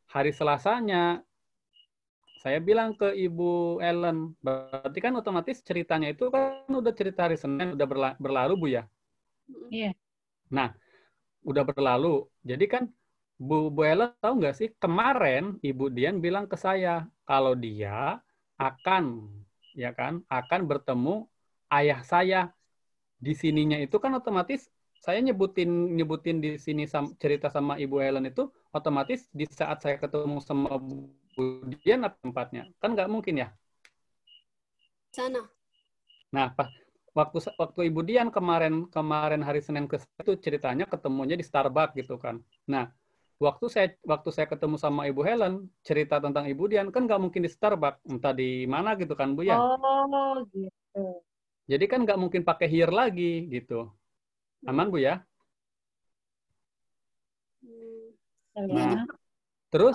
hari Selasanya saya bilang ke Ibu Ellen, berarti kan otomatis ceritanya itu kan udah cerita hari Senin, udah berlalu Bu ya. Iya. Nah, udah berlalu. Jadi kan Bu Ellen tahu nggak sih kemarin Ibu Dian bilang ke saya kalau dia akan akan bertemu ayah saya di sininya itu kan otomatis saya nyebutin di sini cerita sama Ibu Helen itu otomatis di saat saya ketemu sama Bu Dian apa tempatnya kan nggak mungkin ya. Sana. Nah waktu Ibu Dian kemarin hari Senin itu ceritanya ketemunya di Starbucks gitu kan. Nah waktu saya ketemu sama Ibu Helen cerita tentang Ibu Dian kan nggak mungkin di Starbucks entah di mana gitu kan Bu ya. Oh gitu. Jadi kan nggak mungkin pakai here lagi gitu. Aman Bu ya? Nah, terus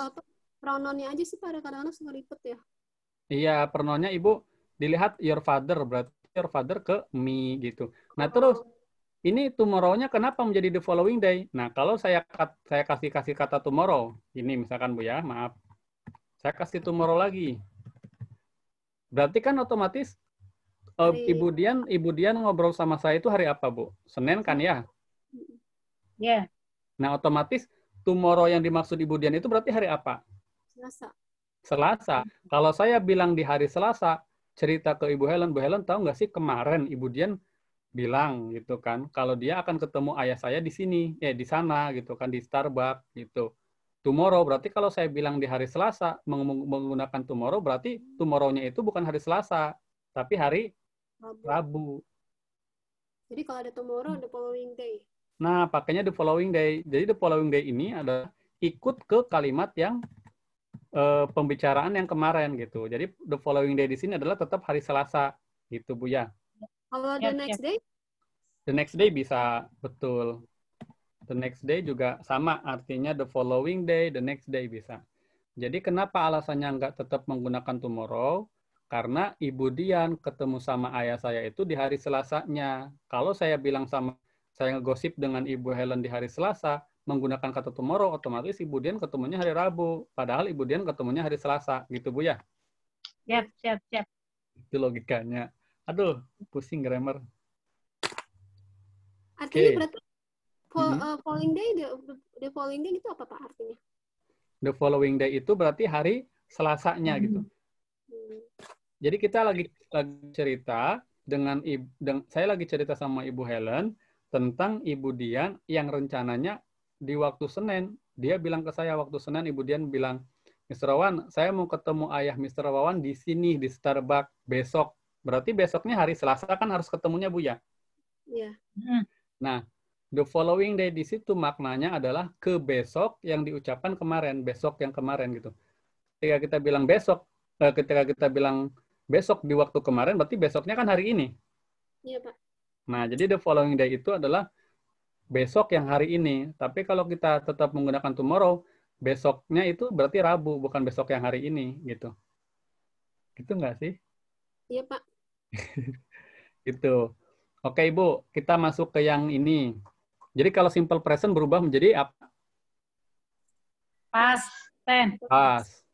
pronounnya aja sih pada kadang-kadang suka ribet ya. iya, pronounnya Ibu dilihat your father, berarti your father ke me gitu. Nah, terus ini tomorrow-nya kenapa menjadi the following day? Nah, kalau saya kasih kata tomorrow, ini misalkan Bu ya, maaf. Saya kasih tomorrow lagi. Berarti kan otomatis Ibu Dian ngobrol sama saya itu hari apa, Bu? Senin kan ya? Iya. Nah, otomatis tomorrow yang dimaksud Ibu Dian itu berarti hari apa? Selasa. Kalau saya bilang di hari Selasa, cerita ke Ibu Helen tahu nggak sih kemarin Ibu Dian bilang gitu kan, kalau dia akan ketemu ayah saya di sini, di sana gitu kan, di Starbucks gitu. Tomorrow berarti kalau saya bilang di hari Selasa menggunakan tomorrow berarti tomorrow-nya itu bukan hari Selasa, tapi hari Rabu. Jadi kalau ada tomorrow, the following day. Nah, pakainya the following day. Jadi the following day ini adalah ikut ke kalimat yang pembicaraan yang kemarin gitu. Jadi the following day di sini adalah tetap hari Selasa gitu Bu ya. Kalau the next day? The next day bisa, betul. The next day juga sama, artinya the following day, the next day bisa. Jadi kenapa alasannya nggak tetap menggunakan tomorrow? Karena Ibu Dian ketemu sama ayah saya itu di hari Selasanya. Kalau saya bilang saya ngegosip dengan Ibu Helen di hari Selasa, menggunakan kata tomorrow, otomatis Ibu Dian ketemunya hari Rabu. Padahal Ibu Dian ketemunya hari Selasa. Gitu, Bu ya? Siap. Itu logikanya. Aduh, pusing grammar. Artinya berarti following day, the following day itu apa Pak artinya? The following day itu berarti hari Selasanya gitu. Jadi kita lagi cerita saya lagi cerita sama Ibu Helen tentang Ibu Dian yang rencananya di waktu Senin. Dia bilang ke saya waktu Senin, Ibu Dian bilang, Mr. Wawan, saya mau ketemu ayah Mr. Wawan di sini, di Starbucks besok. Berarti besoknya hari Selasa kan harus ketemunya Bu ya? Iya. Nah, the following day di situ maknanya adalah ke besok yang diucapkan kemarin, besok yang kemarin gitu. Ketika kita bilang besok di waktu kemarin, berarti besoknya kan hari ini. Iya, Pak. Nah, jadi the following day itu adalah besok yang hari ini. Tapi kalau kita tetap menggunakan tomorrow, besoknya itu berarti Rabu, bukan besok yang hari ini, gitu. Gitu nggak sih? Iya, Pak. Gitu. Oke, Ibu, kita masuk ke yang ini. Jadi kalau simple present berubah menjadi apa? Past tense. Past.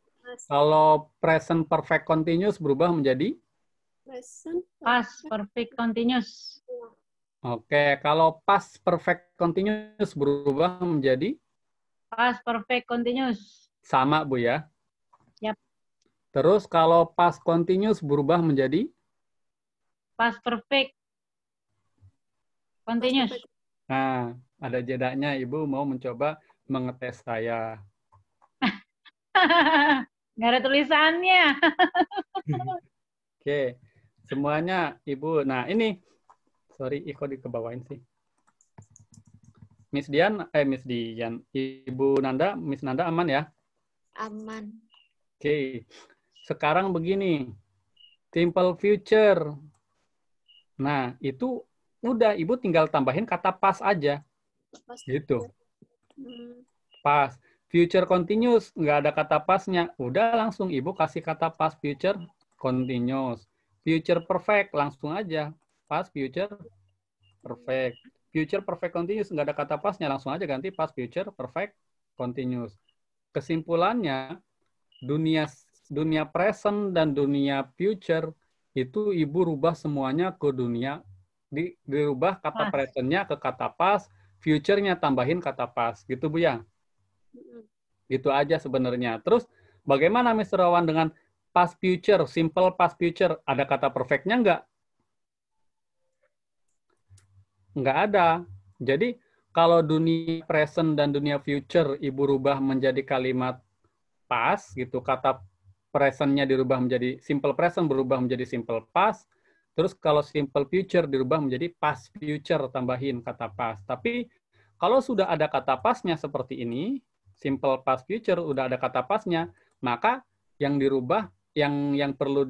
Kalau present perfect continuous berubah menjadi? Present. Past perfect continuous. Oke, kalau past perfect continuous berubah menjadi? Past perfect continuous. Sama, Bu ya? Yap. Terus kalau past continuous berubah menjadi? Past perfect continuous. Nah, ada jedanya. Ibu mau mencoba mengetes saya. Nggak ada tulisannya. Oke, semuanya Ibu. Nah, ini. Sorry, kok dikebawain sih. Miss Dian, Ibu Nanda, Miss Nanda aman ya? Aman. Oke, sekarang begini. Simple future. Nah, itu udah Ibu tinggal tambahin kata pas aja. Gitu. Pas. Future continuous, nggak ada kata pasnya. Udah langsung Ibu kasih kata pas future continuous. Future perfect, langsung aja. Pas future perfect. Future perfect continuous, nggak ada kata pasnya. Langsung aja ganti pas future perfect continuous. Kesimpulannya, dunia present dan dunia future itu Ibu rubah semuanya ke dunia, dirubah kata presentnya ke kata pas, future-nya tambahin kata pas. Gitu Bu ya? Gitu aja sebenarnya. Terus bagaimana Mr. Rawan dengan past future, simple past future? Ada kata perfect-nya nggak? Nggak ada. Jadi kalau dunia present dan dunia future Ibu rubah menjadi kalimat past, gitu, kata present-nya dirubah menjadi simple present, berubah menjadi simple past. Terus kalau simple future dirubah menjadi past future, tambahin kata past. Tapi kalau sudah ada kata past-nya seperti ini, simple past future udah ada kata pasnya, maka yang dirubah, yang perlu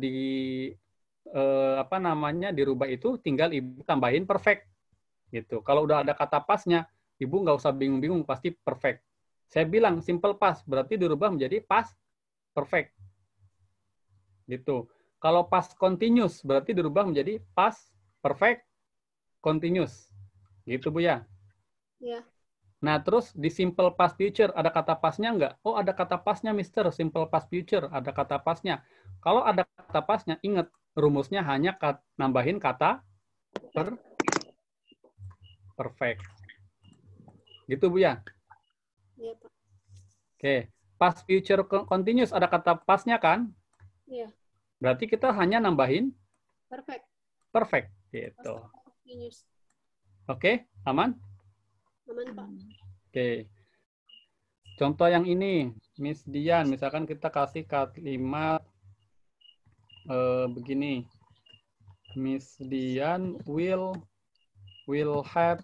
dirubah itu tinggal Ibu tambahin perfect gitu. Kalau udah ada kata pasnya, Ibu nggak usah bingung-bingung, pasti perfect. Saya bilang simple past berarti dirubah menjadi past perfect gitu. Kalau past continuous berarti dirubah menjadi past perfect continuous gitu Bu ya. Ya. Nah, terus di simple past future ada kata pasnya nggak? Oh, ada kata pasnya, Mister. Simple past future ada kata pasnya. Kalau ada kata pasnya, ingat rumusnya hanya nambahin kata perfect. Gitu, Bu ya? Iya, Pak. Oke. Past future continuous ada kata pasnya kan? Iya. Berarti kita hanya nambahin Perfect. perfect. Gitu. Continuous. Oke, aman? Aman, Pak. Oke. Contoh yang ini, Miss Dian, misalkan kita kasih kalimat begini. Miss Dian will have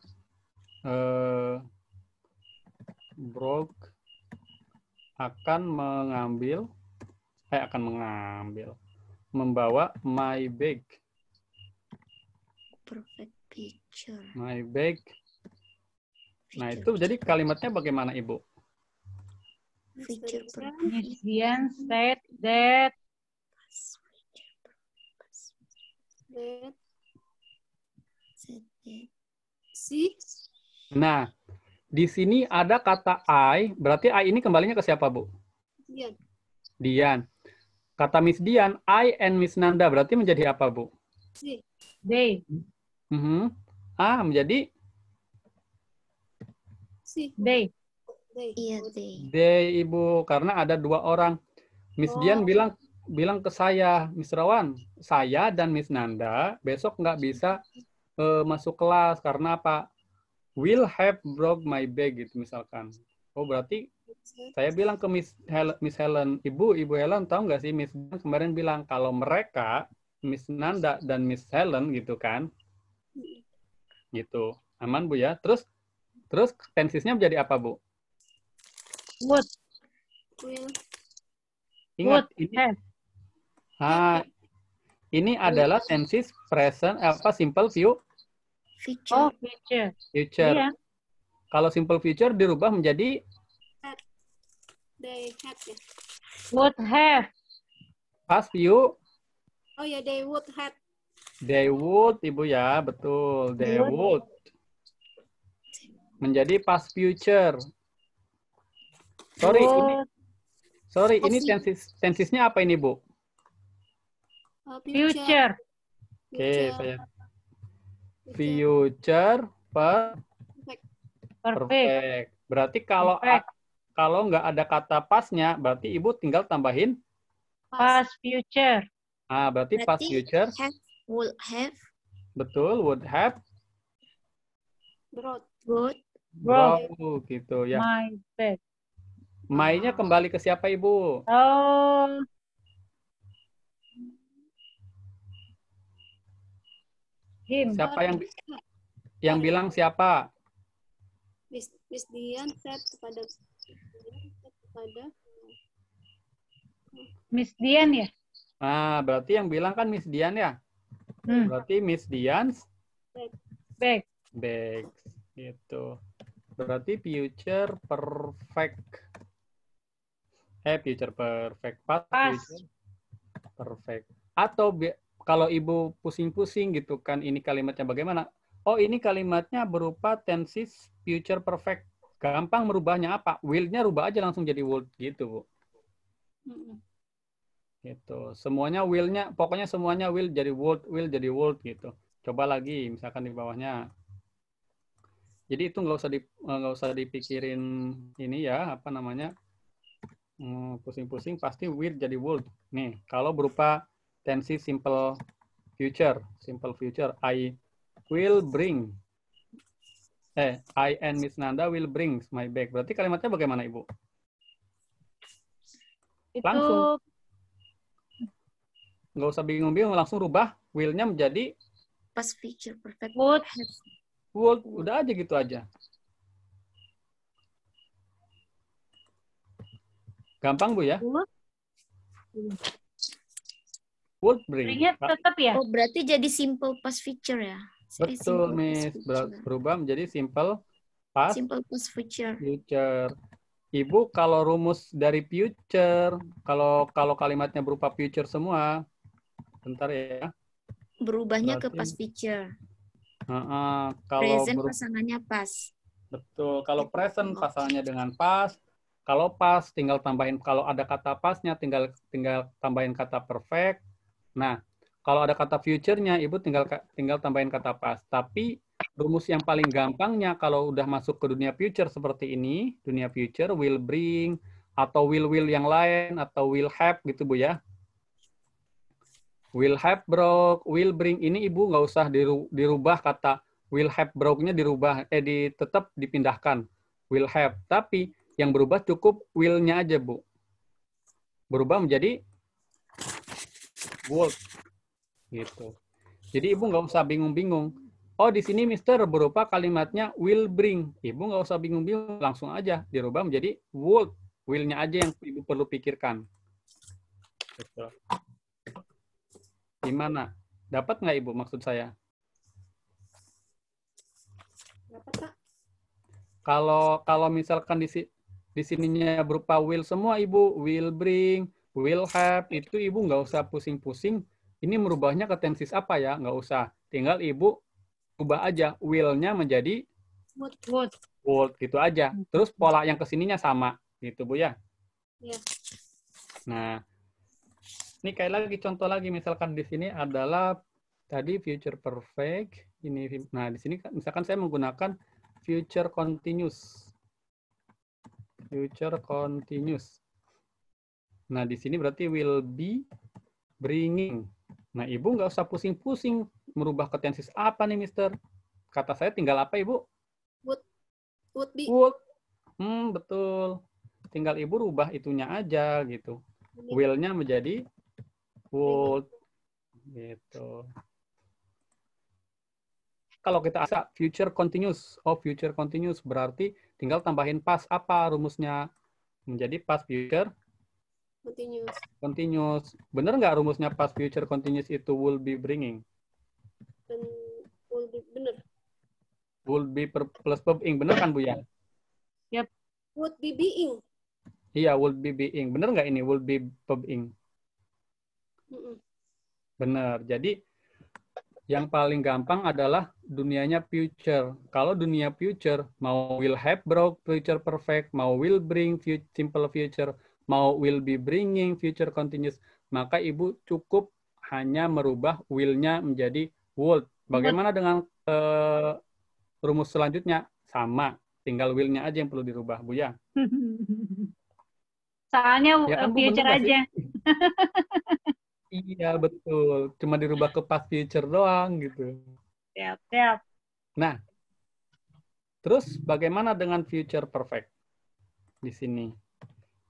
broke membawa my bag. Perfect picture. My bag. Nah, itu jadi kalimatnya bagaimana, Ibu? Future Miss Dian said that Si. Nah, di sini ada kata I, berarti I ini kembalinya ke siapa, Bu? Dian. Dian. Kata Miss Dian, I and Miss Nanda, berarti menjadi apa, Bu? Si. they. Menjadi? Si. They. Iya, they. They, Ibu, karena ada dua orang. Miss Dian bilang ke saya, Miss Rawan, saya dan Miss Nanda besok nggak bisa masuk kelas karena apa? Will have broke my bag gitu misalkan. Oh berarti saya bilang ke Miss Helen, Ibu Helen tahu nggak sih Miss Dian kemarin bilang kalau mereka Miss Nanda dan Miss Helen gitu kan? Gitu. Aman Bu ya. Terus tensisnya menjadi apa Bu? Would. Will. Ingat Would ini. have. Ini adalah tensis present simple Future. Oh, future. Future. Iya. Kalau simple future dirubah menjadi They had ya. Would have. past view. Oh ya, they would have. They would, Ibu ya, betul. They would. Menjadi past future. Sorry, ini Future. tensisnya apa ini, Bu? Future. Oke, saya future Perfect. perfect. Berarti kalau Perfect. kalau nggak ada kata pasnya, berarti Ibu tinggal tambahin. Past future. Ah, berarti past Berarti future. have, would have, Betul, would have, Broad. would, Broke grow, gitu ya. my bed. My-nya kembali ke siapa, Ibu? Oh, him. Siapa yang bilang siapa? Miss Dian set kepada Miss Dian ya? Nah, berarti yang bilang kan Miss Dian ya? Hmm. Berarti Miss Dian's Back. bags, gitu. Berarti future perfect. Future perfect. Past Past. future perfect. Atau kalau Ibu pusing-pusing gitu kan, ini kalimatnya bagaimana? Oh, ini kalimatnya berupa tenses future perfect. Gampang merubahnya apa? Will-nya rubah aja langsung jadi would gitu, Bu. Gitu. Semuanya will-nya, pokoknya semuanya will jadi would gitu. Coba lagi, misalkan di bawahnya. Jadi itu nggak usah dipikirin ini ya, apa namanya, pusing-pusing pasti will jadi would. Nih, kalau berupa tensi simple future, I will bring. I and Miss Nanda will bring my bag. Berarti kalimatnya bagaimana, Ibu? Itu Langsung. Nggak usah bingung-bingung, langsung rubah will-nya menjadi past future perfect. would. would. Udah aja gitu aja. Gampang, Bu ya? Would bring. Bring-nya tetap ya? Oh, berarti jadi simple past future ya? Betul, Simple Miss. past future. Berubah menjadi simple past Simple past future. future. Ibu, kalau rumus dari future, kalau kalimatnya berupa future semua, bentar ya. Berubahnya ke Berarti, past future. kalau Present pasangannya past. betul, kalau present pasangannya dengan past. Kalau past tinggal tambahin, kalau ada kata pastnya tinggal tambahin kata perfect. Nah, kalau ada kata future-nya, Ibu tinggal tambahin kata past. Tapi rumus yang paling gampangnya kalau udah masuk ke dunia future seperti ini, dunia future will bring atau will yang lain atau will have gitu, Bu ya. Will have broke, will bring ini Ibu nggak usah dirubah kata will have broke-nya dirubah, tetap dipindahkan will have. Tapi yang berubah cukup will-nya aja, Bu. Berubah menjadi would. Gitu. Jadi Ibu nggak usah bingung-bingung. Oh, di sini Mister berupa kalimatnya will bring. Ibu nggak usah bingung-bingung, langsung aja dirubah menjadi would. Will-nya aja yang Ibu perlu pikirkan. Gitu. Gimana? Dapat nggak Ibu maksud saya? Kalau misalkan di sininya berupa will semua, Ibu, will bring, will have, itu Ibu nggak usah pusing-pusing. Ini merubahnya ke tenses apa ya? Nggak usah. Tinggal Ibu ubah aja will-nya menjadi would gitu aja. Terus pola yang kesininya sama, gitu Bu ya. Iya. Nah, ini kayak lagi contoh lagi, misalkan di sini adalah tadi future perfect. Nah di sini misalkan saya menggunakan future continuous. Future continuous. Nah di sini berarti will be bringing. Nah Ibu nggak usah pusing-pusing merubah ke tenses apa nih, Mister? Kata saya tinggal apa, Ibu? Would be. Would. Betul. Tinggal Ibu rubah itunya aja gitu. Will-nya menjadi would. Gitu. Kalau kita asa future continuous. Oh, future continuous berarti tinggal tambahin past apa rumusnya? Menjadi past future continuous. Benar nggak rumusnya past future continuous itu will be bringing? Will be benar. Will be plus verb ing, benar kan Bu ya? Yep. Would be being. Iya, will be being. Benar nggak ini will be verb ing? Benar. Jadi yang paling gampang adalah dunianya future. Kalau dunia future, mau will have broke, future perfect, mau will bring, simple future, mau will be bringing, future continuous, maka Ibu cukup hanya merubah will-nya menjadi would. Bagaimana dengan rumus selanjutnya? Sama, tinggal will-nya aja yang perlu dirubah, Bu ya. Soalnya Ya kan, Bu, bener future nggak sih? aja. Iya, betul. Cuma dirubah ke past future doang gitu. Siap, siap. Nah, terus bagaimana dengan future perfect di sini?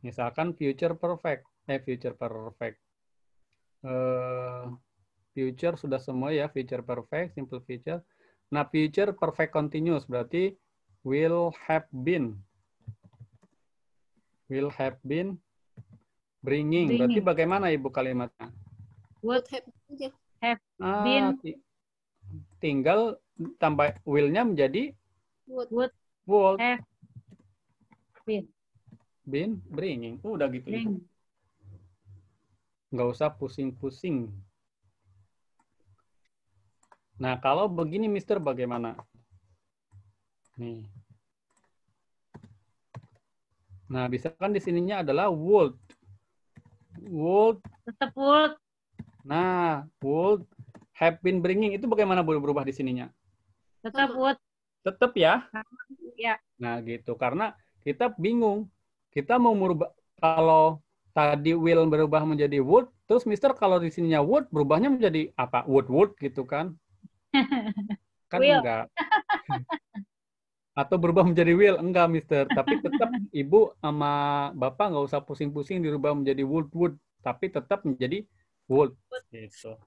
Misalkan future perfect. Future sudah semua ya, future perfect, simple future. Nah, future perfect continuous berarti will have been bringing. Berarti Bringing. bagaimana Ibu kalimatnya? Would have aja. have been. Tinggal tambah will-nya menjadi Would would have been bringing. Udah gitu. bring. Nggak usah pusing-pusing. Nah, kalau begini, Mister, bagaimana? Nih. Nah, bisa kan di sininya adalah would. Would. Tetap would. Nah, would have been bringing. Itu bagaimana berubah di sininya? Tetap would. Tetap ya? Ya. Nah, gitu. Karena kita bingung. Kita mau merubah, kalau tadi will berubah menjadi would, terus Mister kalau di sininya would, berubahnya menjadi apa? Would gitu kan? Kan Will. enggak. Atau berubah menjadi will? Enggak, Mister. Tapi tetap Ibu sama Bapak nggak usah pusing-pusing dirubah menjadi would. Tapi tetap menjadi would. Gitu.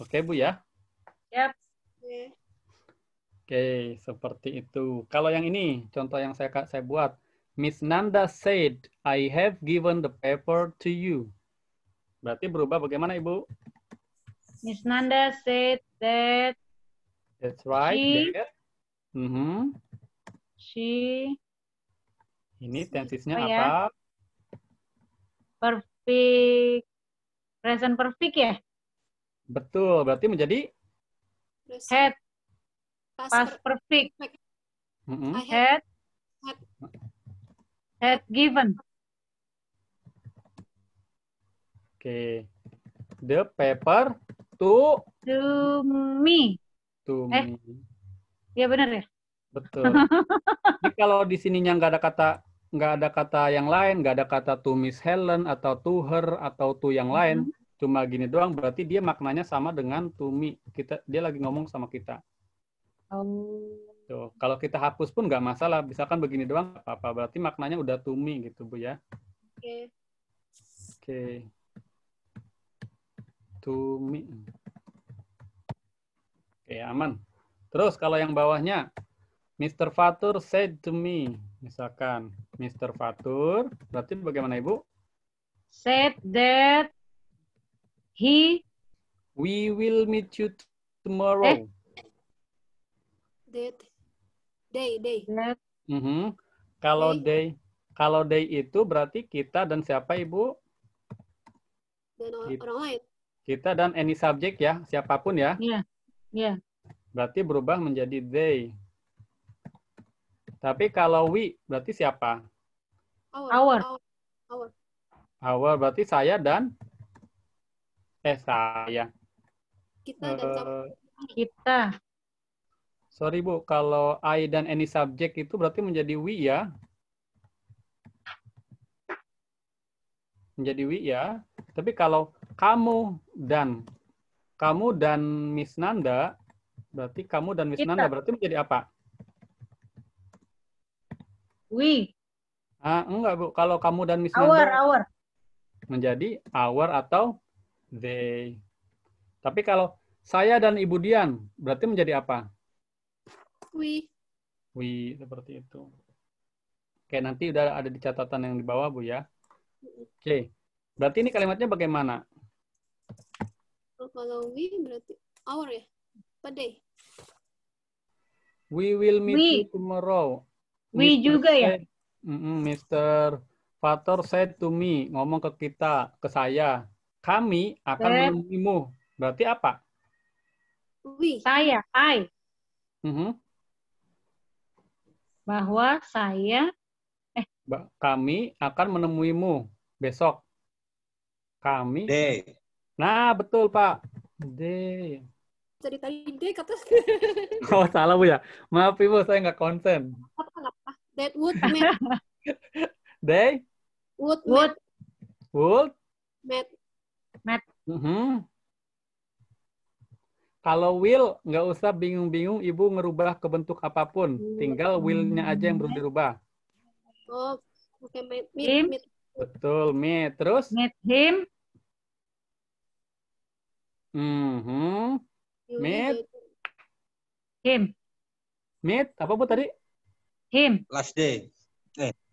Oke, Bu ya? Yap. Oke, seperti itu. Kalau yang ini, contoh yang saya buat. Miss Nanda said, I have given the paper to you. Berarti berubah bagaimana, Ibu? Miss Nanda said that That's right. she Ini tensisnya apa ya? apa? Perfect. Present perfect ya? Betul. Berarti menjadi? Had. Past perfect. Had given. Oke. The paper to me. To me. Ya benar ya? Betul. Jadi kalau di sininya nggak ada kata yang lain, nggak ada kata to Miss Helen atau to her atau to yang lain, cuma gini doang, berarti dia maknanya sama dengan to me. Dia lagi ngomong sama kita. Tuh, kalau kita hapus pun nggak masalah, misalkan begini doang apa-apa, berarti maknanya udah to me gitu, Bu ya. Oke. To me. Oke, aman. Terus kalau yang bawahnya, Mr. Fatur said to me, misalkan Mr. Fatur, berarti bagaimana Ibu? Said that we will meet you tomorrow. Day. Kalau day itu berarti kita dan siapa Ibu? Dan orang lain. Kita dan any subject ya, siapapun ya. Iya. Berarti berubah menjadi they. Tapi kalau we berarti siapa? Our berarti saya dan saya. Kita dan kita. Sorry Bu, kalau I dan any subject itu berarti menjadi we ya. Menjadi we ya. Tapi kalau kamu dan Miss Nanda, berarti kamu dan Miss Nanda berarti menjadi apa? We. Enggak Bu, kalau kamu dan Miss Nanda Our. Menjadi our atau they. Tapi kalau saya dan Ibu Dian berarti menjadi apa? We, seperti itu. Oke, nanti udah ada di catatan yang di bawah Bu ya. Oke. Berarti ini kalimatnya bagaimana? Kalau we berarti our ya? Apa day? We will meet you tomorrow. We juga ya? Mr. Fatur said to me, ngomong ke kita, ke saya, kami akan menemuimu. Berarti apa? We. Saya, I. Bahwa saya Kami akan menemuimu besok. Kami. Day. Nah, betul, Pak. Day. Tadi day kata Oh, salah, Bu ya. Maaf, Ibu, saya nggak konsen. apa? That would met. Day Would Would. met. would. Met. Mhm. Kalau will, nggak usah bingung-bingung Ibu ngerubah ke bentuk apapun. Tinggal will-nya aja yang perlu dirubah. Oh, oke, meet. Him. Meet. Betul, meet. Terus? Meet him. Mhm. Meet. Him. Meet, apa Bu tadi? Him. Last day. Meet.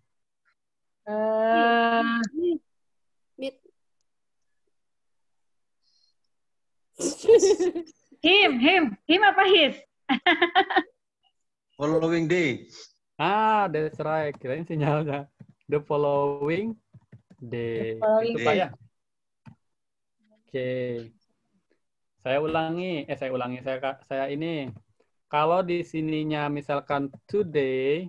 Him apa his? Following day. Ah, that's right. Kirain sinyalnya. The following day. The following Itu Pak day. ya? Oke. Saya ulangi. Saya ini. Kalau di sininya misalkan today,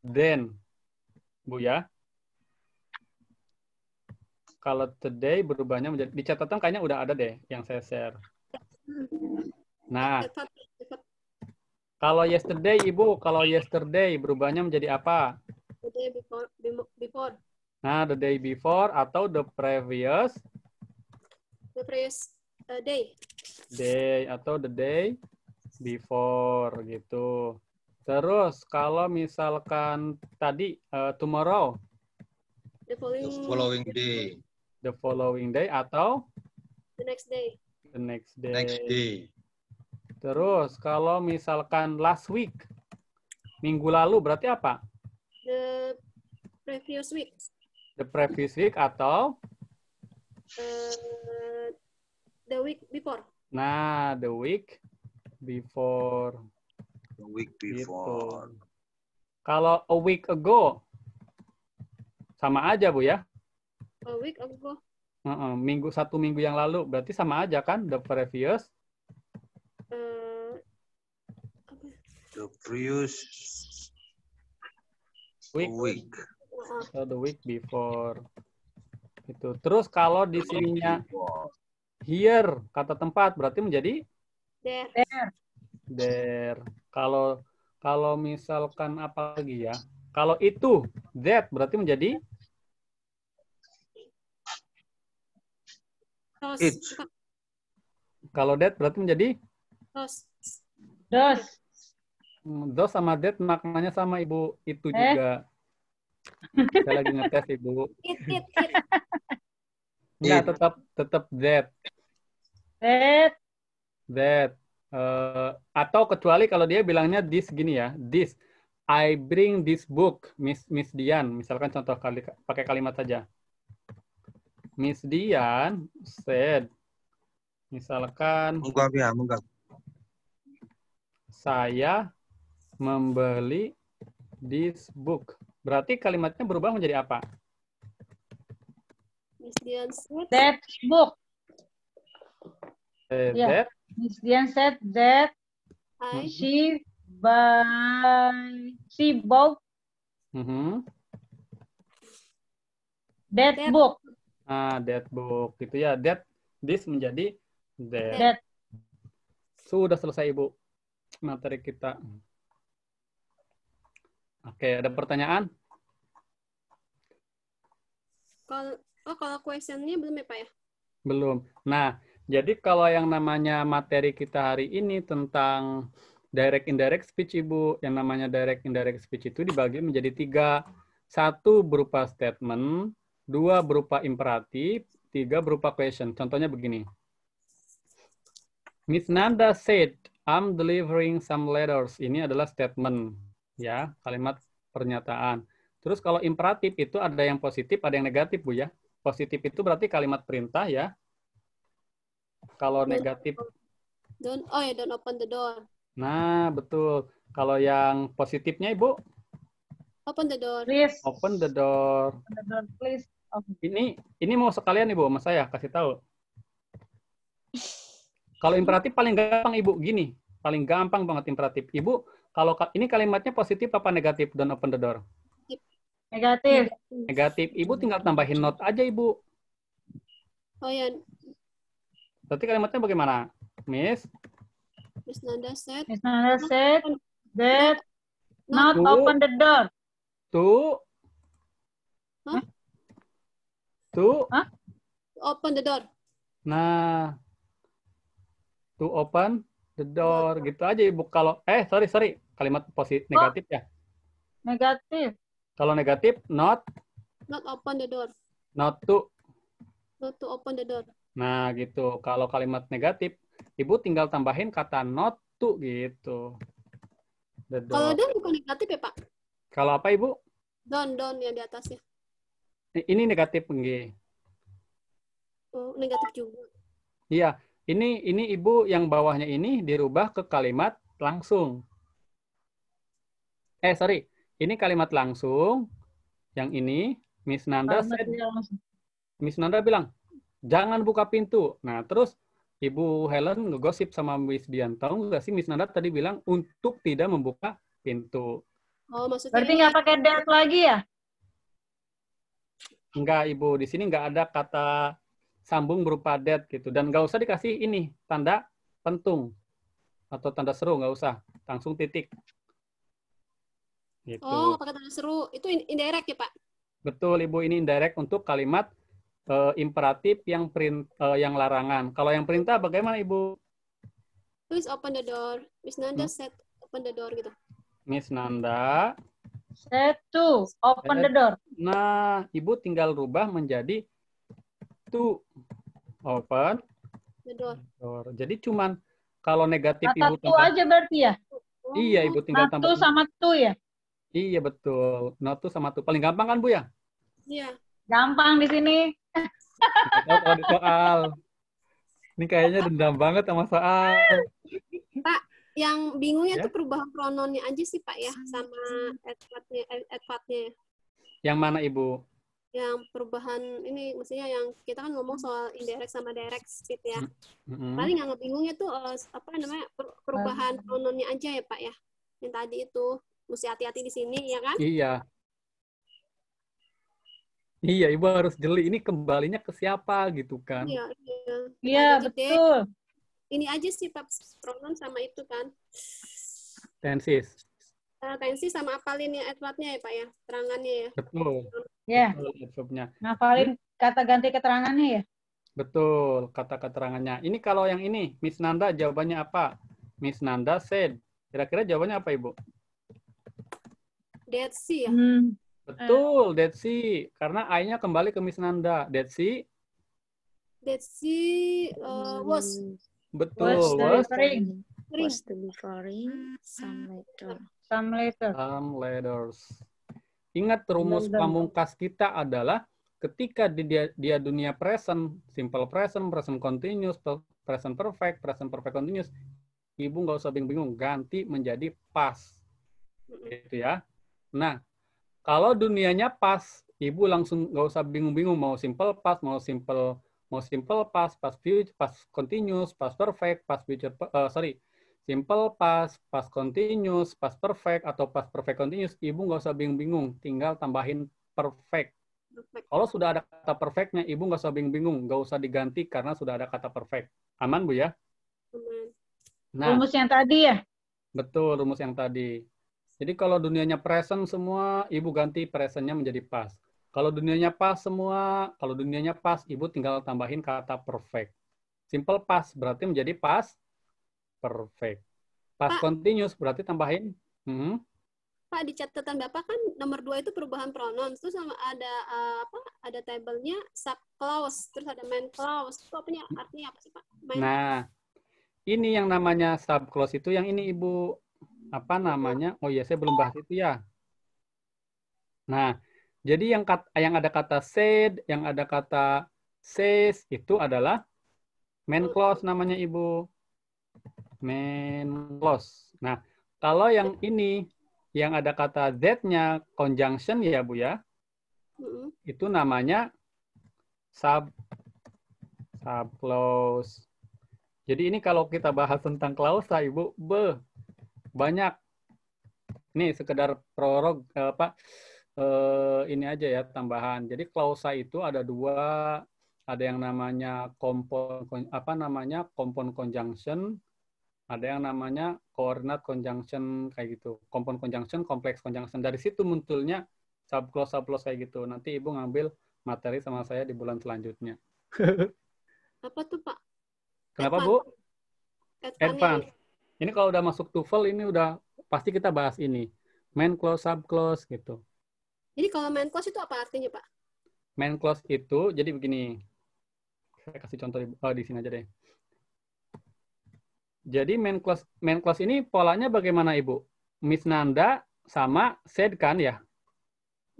then, Bu ya. Kalau today berubahnya menjadi, di catatan kayaknya udah ada deh yang saya share. Nah, kalau yesterday, Ibu, kalau yesterday berubahnya menjadi apa? The day before. Nah, the day before atau the previous The previous day. day atau the day before gitu. Terus kalau misalkan tadi tomorrow, The The following day. the following day atau the next day. the next day. Next day. Terus kalau misalkan last week, minggu lalu berarti apa? The previous week. The previous week atau The week before. nah the week before. The week Gitu. before. Kalau a week ago sama aja Bu ya. A week ago. Satu minggu yang lalu berarti sama aja kan the previous Apa? The previous week week. atau the week before. Itu. Terus kalau di sininya here kata tempat berarti menjadi There. there. Kalau misalkan apa lagi ya? Kalau itu that berarti menjadi Those. It. kalau that berarti menjadi Those. Dos. those sama that maknanya sama Ibu, itu juga. Saya lagi ngetes Ibu. It. Enggak, tetap that. That. Atau kecuali kalau dia bilangnya this gini ya, this. I bring this book, Miss Dian. Misalkan contoh pakai kalimat saja. Miss Dian said, misalkan Munggah. saya membeli this book. Berarti kalimatnya berubah menjadi apa? Miss Dian said. That book. That. Miss Dian said that I. she bought that book. Ah, that book. Gitu ya. That, this menjadi that. That. Sudah selesai, Ibu. Materi kita. Oke, ada pertanyaan? Kalau questionnya belum ya Pak ya? Belum. Nah, jadi kalau yang namanya materi kita hari ini tentang direct indirect speech, Ibu, yang namanya direct indirect speech itu dibagi menjadi 3. 1 berupa statement, 2 berupa imperatif, 3 berupa question. Contohnya begini. Miss Nanda said, I'm delivering some letters. Ini adalah statement, ya, kalimat pernyataan. Terus kalau imperatif itu ada yang positif, ada yang negatif, Bu ya. Positif itu berarti kalimat perintah ya. Kalau negatif. Don't open the door. Nah, betul. Kalau yang positifnya, Ibu? Open the door. Please. Open the door. Open the door, please. Ini mau sekalian, Ibu, sama saya kasih tahu. Kalau imperatif paling gampang, Ibu, gini. Paling gampang banget imperatif. Ibu Kalau ini kalimatnya positif apa negatif? Don't open the door. Negatif. Negatif. Ibu tinggal tambahin not aja, Ibu. Oh ya, Berarti kalimatnya bagaimana? Miss Miss Nanda said Miss Nanda said that not to open the door. to Hah? to Hah? open the door. nah to open the door gitu aja, Ibu. Kalau sorry kalimat positif negatif ya. Negatif. Kalau negatif not Not open the door. not to. Not to open the door. Nah, gitu. Kalau kalimat negatif, Ibu tinggal tambahin kata not to gitu. The Kalau door. don bukan negatif ya, Pak? Kalau apa, Ibu? Don yang di atasnya. Ini negatif, nggih. Oh, negatif juga. Iya, ini Ibu yang bawahnya ini dirubah ke kalimat langsung. Sorry. Ini kalimat langsung. Yang ini Miss Nanda said, Miss Nanda bilang, "Jangan buka pintu." Nah, terus Ibu Helen ngegosip sama Miss Dian. Tahu nggak sih Miss Nanda tadi bilang untuk tidak membuka pintu. Oh, maksudnya Berarti ini nggak pakai that lagi ya? Enggak, Ibu. Di sini nggak ada kata sambung berupa that gitu. Dan nggak usah dikasih ini, tanda pentung. Atau tanda seru, nggak usah. Langsung titik. Gitu. Oh, nggak pakai tanda seru. Itu indirect ya, Pak? Betul, Ibu. Ini indirect untuk kalimat imperatif yang yang larangan. Kalau yang perintah bagaimana, Ibu? Please open the door. Miss Nanda said open the door gitu. Miss Nanda. Said to open the door. Nah, Ibu tinggal rubah menjadi to open The door. door. Jadi cuman kalau negatif Kata Ibu to tambah. aja berarti ya? Iya, Ibu tinggal Not tambah. to sama to ya? Iya, betul. Not to sama to. Paling gampang kan, Bu ya? Iya. Gampang di sini. Nggak tahu kalau di soal. Ini kayaknya dendam banget sama soal. Pak, yang bingungnya Ya. tuh perubahan prononnya aja sih, Pak ya, sama advertnya. Yang mana, Ibu? Yang perubahan ini maksudnya yang kita kan ngomong soal indirect sama direct speech ya. Mm-mm. Paling yang ngebingungnya tuh apa namanya perubahan prononnya aja ya, Pak ya. Yang tadi itu mesti hati-hati di sini ya kan? Iya. Iya, Ibu harus jeli. Ini kembalinya ke siapa gitu kan? Iya, iya. Iya, Jadi deh, betul. ini aja sih Pak pronoun sama itu kan. Tensis. Tensi sama apalinnya advertnya ya, Pak ya. Terangannya ya. Betul. Ya, Betul, adverbnya. ngafalin kata ganti keterangannya ya? Betul, kata keterangannya. Ini kalau yang ini, Miss Nanda jawabannya apa? Miss Nanda said. Kira-kira jawabannya apa, Ibu? Dead sea ya. Betul, that's she. Karena I-nya kembali ke Miss Nanda. That's she. Dead sea was Betul, Was was delivering Was delivering some letter. some letter. some letters. Ingat rumus pamungkas kita adalah ketika dia dunia present, simple present, present continuous, present perfect continuous, Ibu nggak usah bingung-bingung, ganti menjadi past. Gitu ya. Nah, kalau dunianya pas, Ibu langsung nggak usah bingung-bingung mau simple past, mau simple past, past future, past continuous, past perfect, past future, simple past, past continuous, past perfect atau past perfect continuous. Ibu nggak usah bingung-bingung, tinggal tambahin perfect. Kalau sudah ada kata perfectnya, Ibu nggak usah bingung-bingung, nggak usah diganti karena sudah ada kata perfect. Aman, Bu ya? Nah, Rumus yang tadi ya? betul rumus yang tadi. Jadi kalau dunianya present semua, Ibu ganti presentnya menjadi past. Kalau dunianya past semua, kalau dunianya past, Ibu tinggal tambahin kata perfect. Simple past berarti menjadi past perfect. Past continuous berarti tambahin. Pak, di catatan Bapak kan nomor 2 itu perubahan pronoun. Terus sama ada ada tabelnya sub clause, terus ada main clause. Itu artinya apa sih, Pak? Nah, ini yang namanya sub clause itu yang ini, Ibu. Apa namanya? Oh iya, saya belum bahas itu ya. Nah, jadi yang ada kata said, yang ada kata says itu adalah main clause namanya, Ibu. Main clause. Nah, kalau yang ini yang ada kata that-nya conjunction ya, Bu ya. Itu namanya sub clause. Jadi ini kalau kita bahas tentang klausa, Ibu, banyak Ini sekedar prolog ini aja ya tambahan. Jadi klausa itu ada dua, ada yang namanya compound conjunction, ada yang namanya coordinate conjunction kayak gitu. Compound conjunction, complex conjunction. Dari situ munculnya subclause kayak gitu. Nanti Ibu ngambil materi sama saya di bulan selanjutnya. Apa tuh, Pak? Kenapa, Bu? Advance-nya Advance. Ini kalau udah masuk TOEFL ini udah pasti kita bahas ini. Main clause, subclause gitu. Jadi kalau main clause itu apa artinya, Pak? Main clause itu jadi begini. Saya kasih contoh di sini aja deh. Jadi main clause ini polanya bagaimana, Ibu? Miss Nanda sama said kan ya?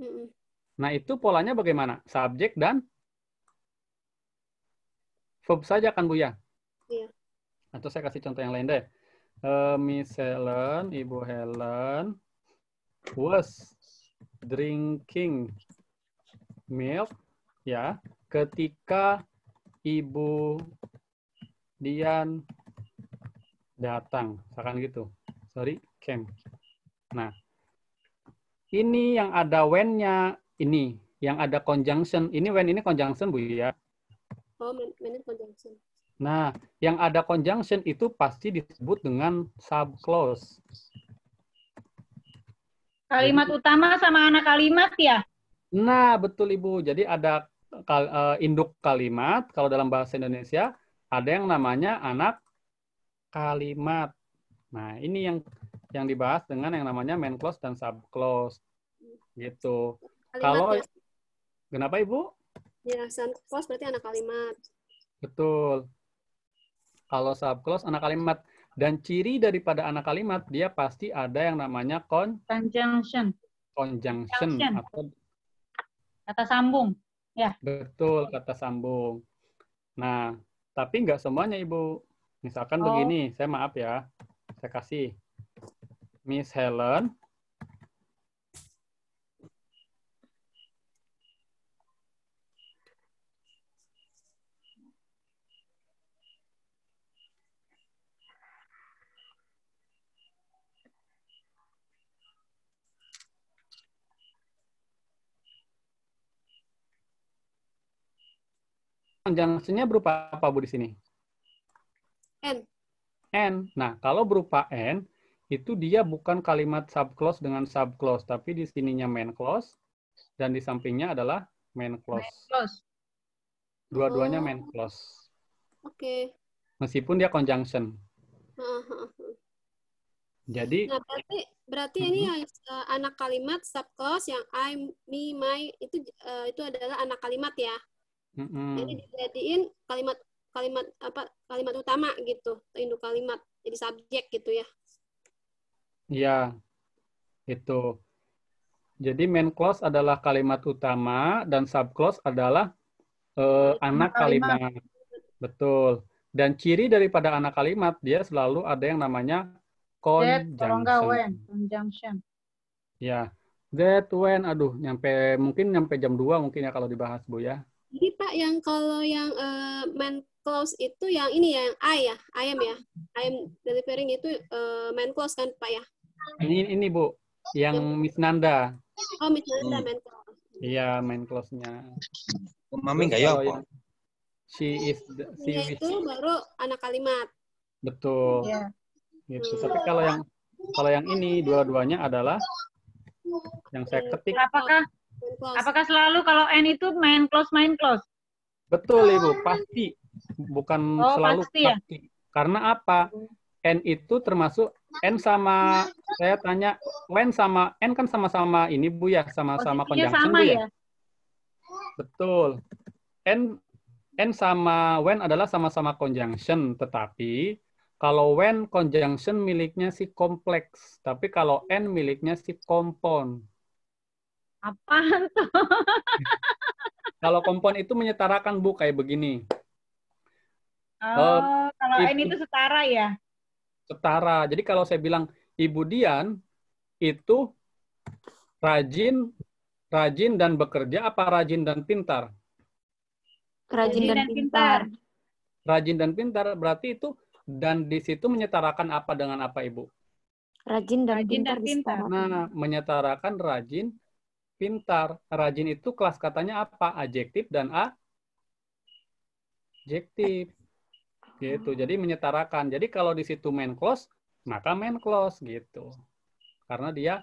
Mm-mm. Nah, itu polanya bagaimana? Subjek dan verb saja kan, Bu ya? Iya. Atau saya kasih contoh yang lain deh. Miss Helen, Ibu Helen was drinking milk ya ketika Ibu Dian datang, misalkan gitu. Sorry, came. Nah, ini yang ada when-nya ini, yang ada conjunction. Ini when ini conjunction, Bu ya. Oh, main conjunction. Nah, yang ada conjunction itu pasti disebut dengan subclause. Kalimat utama sama anak kalimat ya? Nah, betul Ibu. Jadi ada induk kalimat, kalau dalam bahasa Indonesia, ada yang namanya anak kalimat. Nah, ini yang dibahas dengan yang namanya main clause dan subclause. Gitu. Kalau Ya. kenapa Ibu? Ya, subclause berarti anak kalimat. Betul. Kalau subclause anak kalimat, dan ciri daripada anak kalimat dia pasti ada yang namanya Conjunction. atau Kata sambung. Ya. betul, kata sambung. Nah, tapi nggak semuanya Ibu. Misalkan begini, saya maaf ya, saya kasih Miss Helen conjunction-nya berupa apa, Bu, di sini? N. N. Nah, kalau berupa N, itu dia bukan kalimat subclause dengan subclause, tapi di sininya main clause, dan di sampingnya adalah main clause. Dua-duanya main clause. Oke. Meskipun dia conjunction. Jadi, Nah, berarti ini yang anak kalimat subclause yang I, me, my itu adalah anak kalimat ya. Jadi dijadiin kalimat utama gitu, induk kalimat jadi subjek gitu ya. iya, itu. Jadi main clause adalah kalimat utama dan subclause adalah anak kalimat. Betul. Dan ciri daripada anak kalimat dia selalu ada yang namanya Conjunction. Ya. That, when, aduh, mungkin nyampe jam 2 mungkin ya kalau dibahas, Bu ya. Jadi Pak, yang kalau yang main clause itu yang ini ya, yang I ya, I am ya. I am delivering itu main clause kan Pak ya? Ini Bu, yang Miss Nanda. Oh, Miss Nanda main clause. Iya, main clause-nya. Mami nggak ya? She itu baru anak kalimat. Betul. Yeah. Gitu. Tapi kalau yang ini dua-duanya adalah yang saya ketik. Apakah selalu kalau N itu main clause? Betul Ibu, pasti. Bukan selalu pasti. Ya? Karena apa? N itu termasuk N sama, saya tanya, when sama N kan sama-sama ini Bu ya, sama-sama conjunction Bu ya? Betul. N sama when adalah sama-sama conjunction, tetapi kalau when conjunction miliknya si kompleks, tapi kalau N miliknya si compound. Apaan tuh? Kalau compound itu menyetarakan Bu, kayak begini. Kalau N itu setara ya? Setara. Jadi kalau saya bilang Ibu Dian itu rajin dan bekerja, apa rajin dan pintar? Rajin dan pintar. Rajin dan pintar berarti itu, dan di situ menyetarakan apa dengan apa Ibu? Rajin dan Rajin pintar dan pintar. disetarakan. Nah, menyetarakan rajin, pintar. Rajin itu kelas katanya apa? Adjektif dan adjektif. Gitu. Jadi menyetarakan. Jadi kalau di situ main clause, maka main clause gitu. Karena dia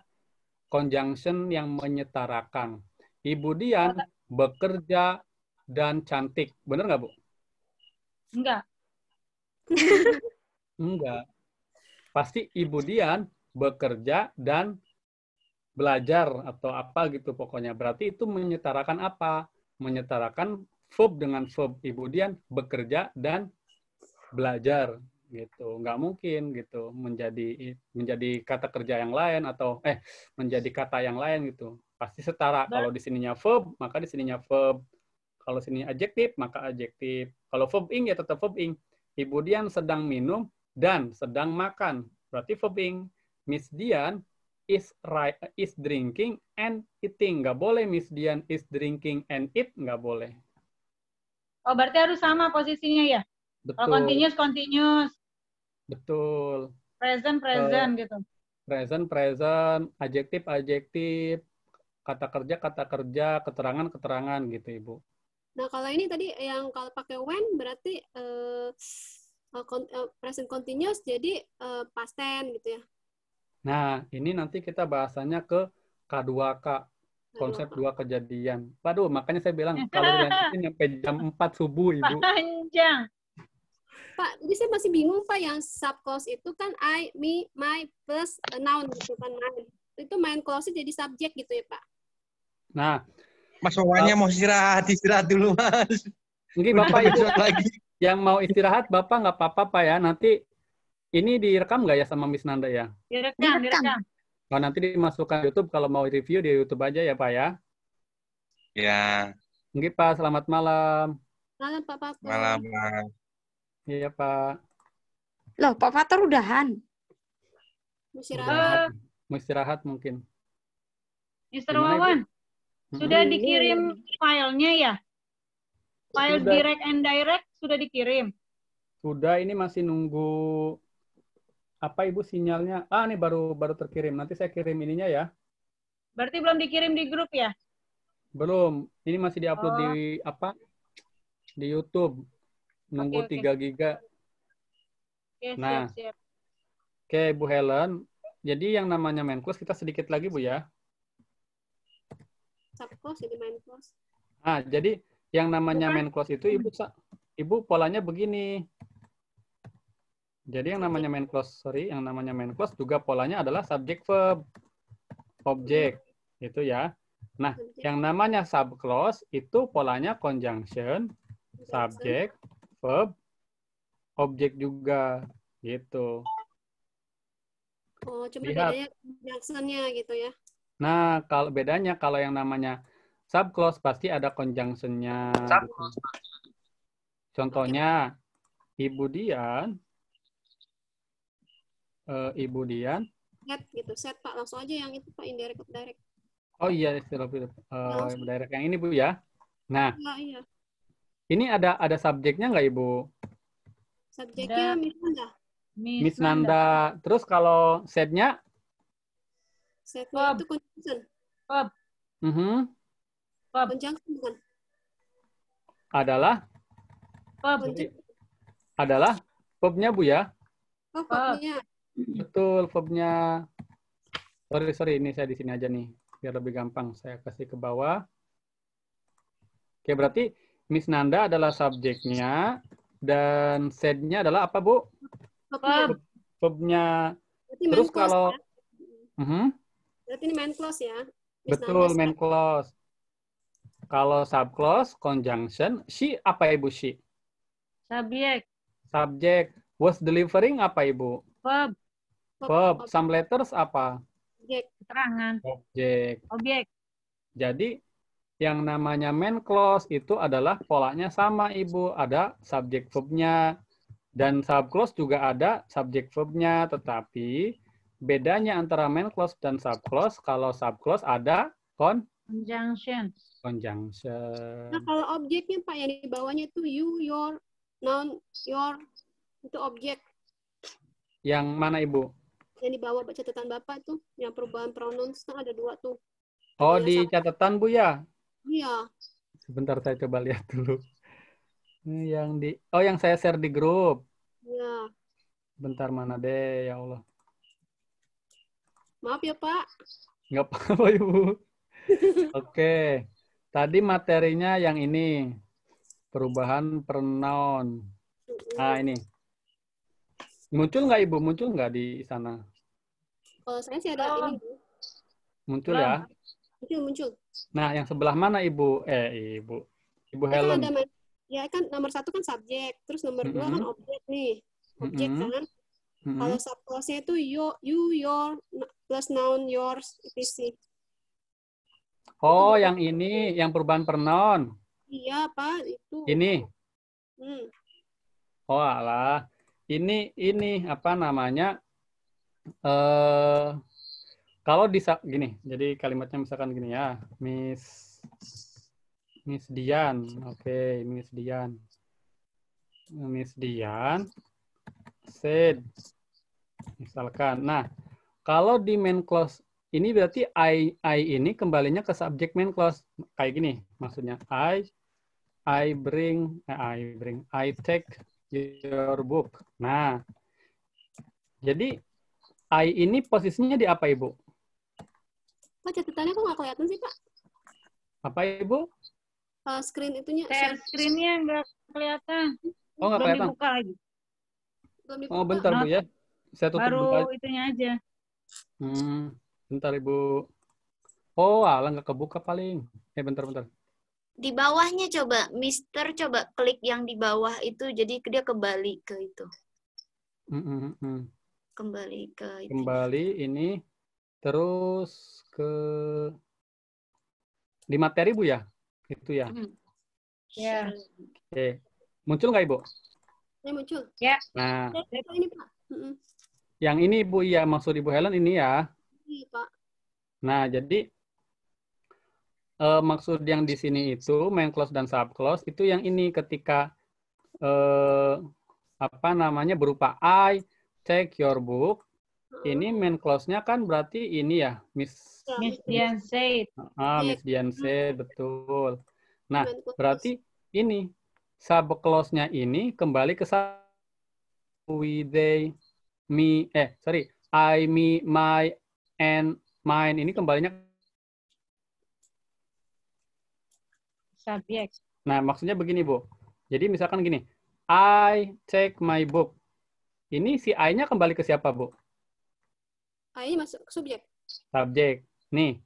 conjunction yang menyetarakan. Ibu Dian bekerja dan cantik. Bener nggak, Bu? Enggak. Enggak. Pasti Ibu Dian bekerja dan belajar atau apa gitu pokoknya. Berarti itu menyetarakan apa? Menyetarakan verb dengan verb. Ibu Dian bekerja dan belajar gitu. Nggak mungkin gitu menjadi kata kerja yang lain atau menjadi kata yang lain gitu. Pasti setara. Kalau di sininya verb, maka di sininya verb. Kalau sini adjektif, maka adjektif. Kalau verb ing ya tetap verb ing. Ibu Dian sedang minum dan sedang makan. Berarti verb ing. Miss Dian is drinking and eating. Nggak boleh Miss Dian is drinking and eat. Nggak boleh. Oh, berarti harus sama posisinya ya? Betul. Kalau continuous. Betul. Present gitu. Present, adjektif, kata kerja, keterangan gitu, Ibu. Nah, kalau ini tadi yang kalau pakai when berarti present continuous jadi past tense gitu ya. Nah, ini nanti kita bahasanya ke K2K, konsep dua kejadian. Waduh, makanya saya bilang kalau dilanjutin sampai jam 4 subuh, Ibu. Panjang. Pak, jadi saya masih bingung Pak, yang sub clause itu kan I, me, my plus a noun gitu kan, mine. Itu main clause jadi subjek gitu ya Pak. Nah, Mas Wawannya mau istirahat dulu Mas. Mungkin Bapak Ibu lagi yang mau istirahat, Bapak nggak apa-apa Pak ya. Nanti ini direkam nggak ya sama Miss Nanda ya? Direkam. Oh, nanti dimasukkan YouTube, kalau mau review di YouTube aja ya Pak ya. Ya. Mungkin Pak, selamat malam. Malam Pak Fatur. Malam Mas. Iya Pak. Loh, Pak Fatur udahan. Mau istirahat mungkin. Mr. Wawan, sudah dikirim filenya ya? File Sudah. direct and direct sudah dikirim? Sudah, ini masih nunggu apa Ibu sinyalnya? Ini baru terkirim. Nanti saya kirim ininya ya. Berarti belum dikirim di grup ya? Belum. Ini masih diupload di di YouTube. Nunggu 3 giga. Oke, Nah, siap. Oke, Bu Helen. Jadi yang namanya main clause kita sedikit lagi Bu ya. Sub clause jadi main clause. Jadi yang namanya main clause itu Ibu polanya begini. Jadi yang namanya main clause juga polanya adalah subject verb object itu ya. Nah, yang namanya sub clause itu polanya conjunction, subject, verb, object juga gitu. Oh, cuma Lihat. bedanya conjunction-nya gitu ya. Nah, kalau yang namanya sub clause pasti ada conjunction-nya. Gitu. Contohnya Ibu Dian Set gitu, set Pak, langsung aja yang itu Pak, indirect direct. Oh iya, istilah direct yang ini Bu ya. Nah, Iya. ini ada subjeknya nggak Ibu? Subjeknya Miss Nanda. Terus kalau setnya? Setnya itu conjunction. Verb. Conjunction bukan? Adalah verbnya Bu ya? Oh, verbnya. Betul, verbnya. Sorry, ini saya di sini aja nih, biar lebih gampang. Saya kasih ke bawah. Oke, berarti Miss Nanda adalah subjeknya, dan setnya adalah apa, Bu? Verbnya. Terus kalau... Berarti ini main clause ya? Betul, main clause. Kalau sub clause, conjunction, she apa Ibu, she? Subject. Was delivering apa Ibu? Verb. Some letters apa? Keterangan. Objek. Jadi yang namanya main clause itu adalah polanya sama Ibu, ada subject verbnya, dan sub clause juga ada subject verbnya, tetapi bedanya antara main clause dan sub clause, kalau sub clause ada conjunction. Nah, kalau objeknya Pak yang di bawahnya itu you, your, noun, your, itu objek. Yang mana Ibu? Yang di bawah catatan Bapak tuh, yang perubahan pronouns kan ada 2 tuh. Oh, Ada yang di sub- catatan Bu ya? Iya. Sebentar saya coba lihat dulu. Ini yang saya share di grup. Iya. Bentar mana deh, ya Allah. Maaf ya Pak. Nggak apa-apa, Ibu. Oke. Tadi materinya yang ini. Perubahan pronoun. Nah, ini. Muncul nggak, Ibu? Muncul nggak di sana? Kalau saya sih ada ini. Bu. Muncul Belum. ya? Muncul. Nah, yang sebelah mana, Ibu? Ibu. Ibu Ya kan Helen. ada ya kan nomor 1 kan subjek, terus nomor 2 kan objek nih. Objek kan. Kalau subclause-nya itu you, your, plus noun, yours, etc. Oh, yang ini, yang perubahan pronoun. Iya, Pak, itu. Ini. Hmm. Oh, alah. Ini apa namanya? Kalau gini, jadi kalimatnya misalkan gini ya, Miss Dian, oke, Miss Dian said, misalkan. Nah, kalau di main clause ini berarti I ini kembalinya ke subjek main clause kayak gini, maksudnya I take your book. Nah, jadi I ini posisinya di apa, Ibu? Pak, catatannya kok nggak kelihatan sih, Pak? Apa, Ibu? Screen itunya. Share screen-nya nggak kelihatan. Oh, nggak Belum kelihatan. dibuka lagi. Belum dibuka. Oh, bentar, Bu ya. Saya tutup dulu Baru aja. itunya aja. Bentar, Ibu. Oh, alah nggak kebuka paling. Bentar. Di bawahnya coba, Mister coba klik yang di bawah itu, jadi dia kembali ke itu. Kembali ke itu. Kembali ini, terus ke di materi, Bu ya? Itu ya? Ya. Oke. Muncul nggak, Ibu? Ini muncul. Ya. Nah, Ini, Pak. yang ini, Bu, ya, maksud Ibu Helen ini ya. Iya, Pak. Nah, jadi maksud yang di sini itu main clause dan sub clause itu yang ini ketika apa namanya berupa I take your book. Ini main clause-nya kan berarti ini ya, Miss Dian said. Miss Dian said, betul. Nah, berarti ini sub clause-nya ini kembali ke we, they, me, I, me, my, and mine. Ini kembalinya Subjek. Nah, maksudnya begini, Bu. Jadi misalkan gini, I take my book. Ini si I-nya kembali ke siapa, Bu? I masuk ke subjek. Subjek. Nih,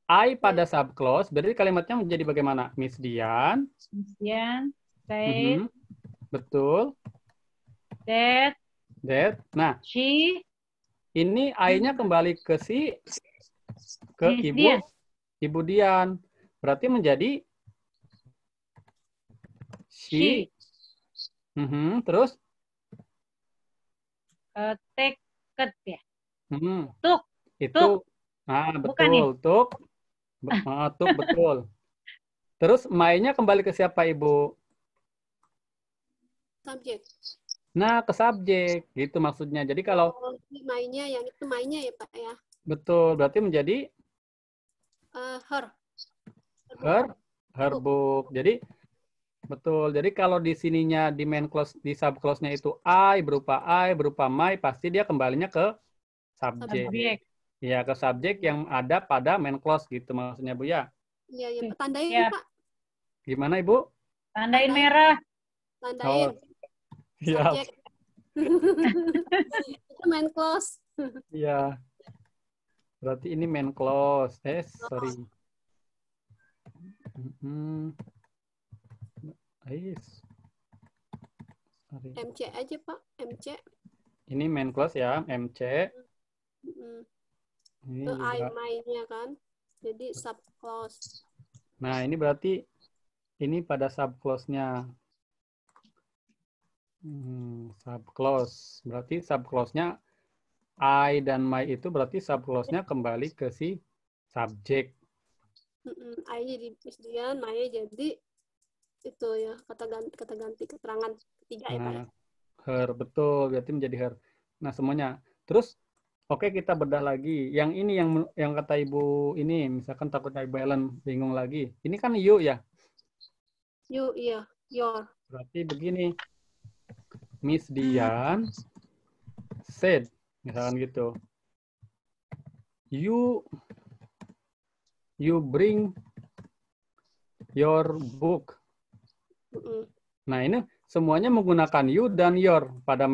I pada subclause, berarti kalimatnya menjadi bagaimana? Miss Dian. Miss Dian said. Betul. That. Nah, She. ini I-nya kembali ke Miss Dian. Ibu Dian. Berarti menjadi she. Terus? Take ya. Tuk. Itu. Nah, betul. Tuk. Tuk, betul. Terus my-nya kembali ke siapa, Ibu? Subjek. Nah, ke subjek. Gitu maksudnya. Jadi kalau my-nya, yang itu my-nya ya, Pak ya. Betul. Berarti menjadi her book. Jadi betul. Jadi kalau di sininya di main clause, di sub clause-nya itu I berupa my, pasti dia kembalinya ke subjek. Ya, ke subjek yang ada pada main clause gitu maksudnya, Bu ya. Iya, tandain ya. Pak. Gimana, Ibu? Tandain merah. Tandain. Iya. Itu main clause. Iya. Berarti ini main clause. Sorry. MC aja, Pak. MC. Ini main clause ya, MC. Ini I, my-nya kan. Jadi sub clause. Nah, ini berarti ini pada sub clause-nya. Sub clause. Berarti sub clause-nya I dan my itu berarti sub clause-nya kembali ke si subjek. I jadi Miss Dian, my-nya jadi itu ya, kata ganti keterangan ketiga ya, Pak ya. Her, betul. Berarti menjadi her. Nah, semuanya. Terus Oke, kita bedah lagi. Yang ini yang kata Ibu ini, misalkan takutnya Ibu Ellen bingung lagi. Ini kan you ya. You, iya, your. Berarti begini. Miss Dian said, misalkan gitu. You bring your book. Nah, ini semuanya menggunakan you dan your pada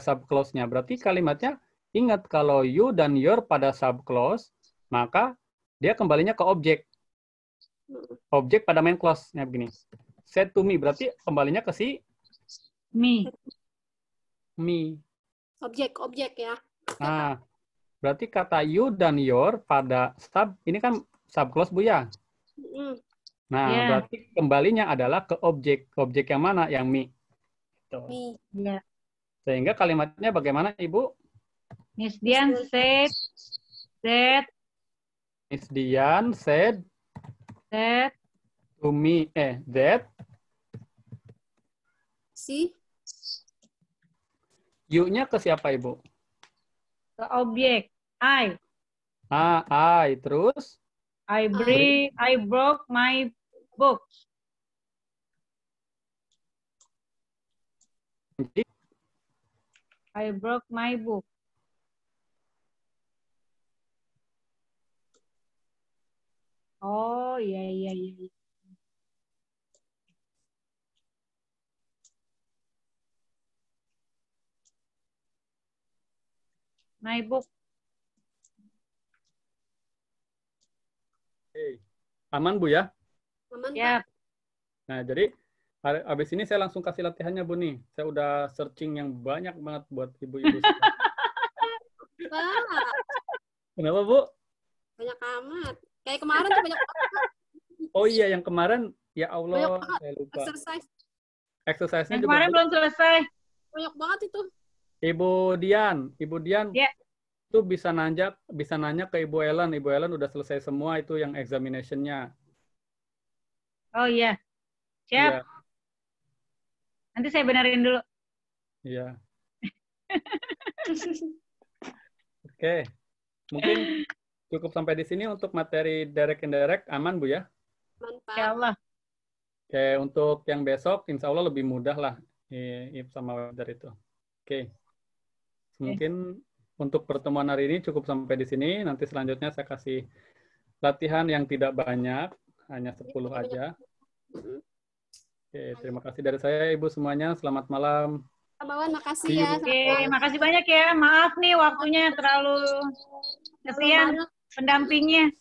subclause-nya. Berarti kalimatnya ingat kalau you dan your pada subclause, maka dia kembalinya ke objek. Objek pada main clause-nya begini. Said to me berarti kembalinya ke si Me. me. Objek ya. Nah, berarti kata you dan your pada ini kan subclause Bu ya. Nah, Yeah. berarti kembalinya adalah ke objek. Objek yang mana? Yang me. Gitu. Me. Yeah. Sehingga kalimatnya bagaimana, Ibu? Miss Dian said that Miss Dian said to me, that Si. you-nya ke siapa, Ibu? the object I I. Terus? I broke my book. I broke my book. Oh, iya. My book. Aman, Bu ya? Aman, Ya. Pak. Nah, jadi habis ini saya langsung kasih latihannya, Bu nih. Saya udah searching yang banyak banget buat ibu-ibu. Pak. Kenapa, Bu? Banyak amat. Kayak kemarin tuh banyak banget. Oh iya, yang kemarin, ya Allah, Banyak banget. saya lupa. Exercise. Exercise-nya Yang juga kemarin banyak. belum selesai. Banyak banget itu. Ibu Dian, Ya. itu bisa nanya ke Ibu Ellen. Ibu Ellen udah selesai semua itu yang examination-nya. Oh iya. Siap. Iya. Nanti saya benerin dulu. Iya. Oke. Mungkin cukup sampai di sini untuk materi direct indirect. Aman, Bu ya? Aman, Pak. Ya Allah. Oke, untuk yang besok insya Allah lebih mudah lah sama webinar itu. Oke. Mungkin untuk pertemuan hari ini cukup sampai di sini. Nanti selanjutnya saya kasih latihan yang tidak banyak, hanya 10 aja. Oke, terima kasih dari saya Ibu semuanya. Selamat malam. Pak Bawan, makasih ya. Oke, makasih banyak ya. Maaf nih waktunya terlalu kesian pendampingnya.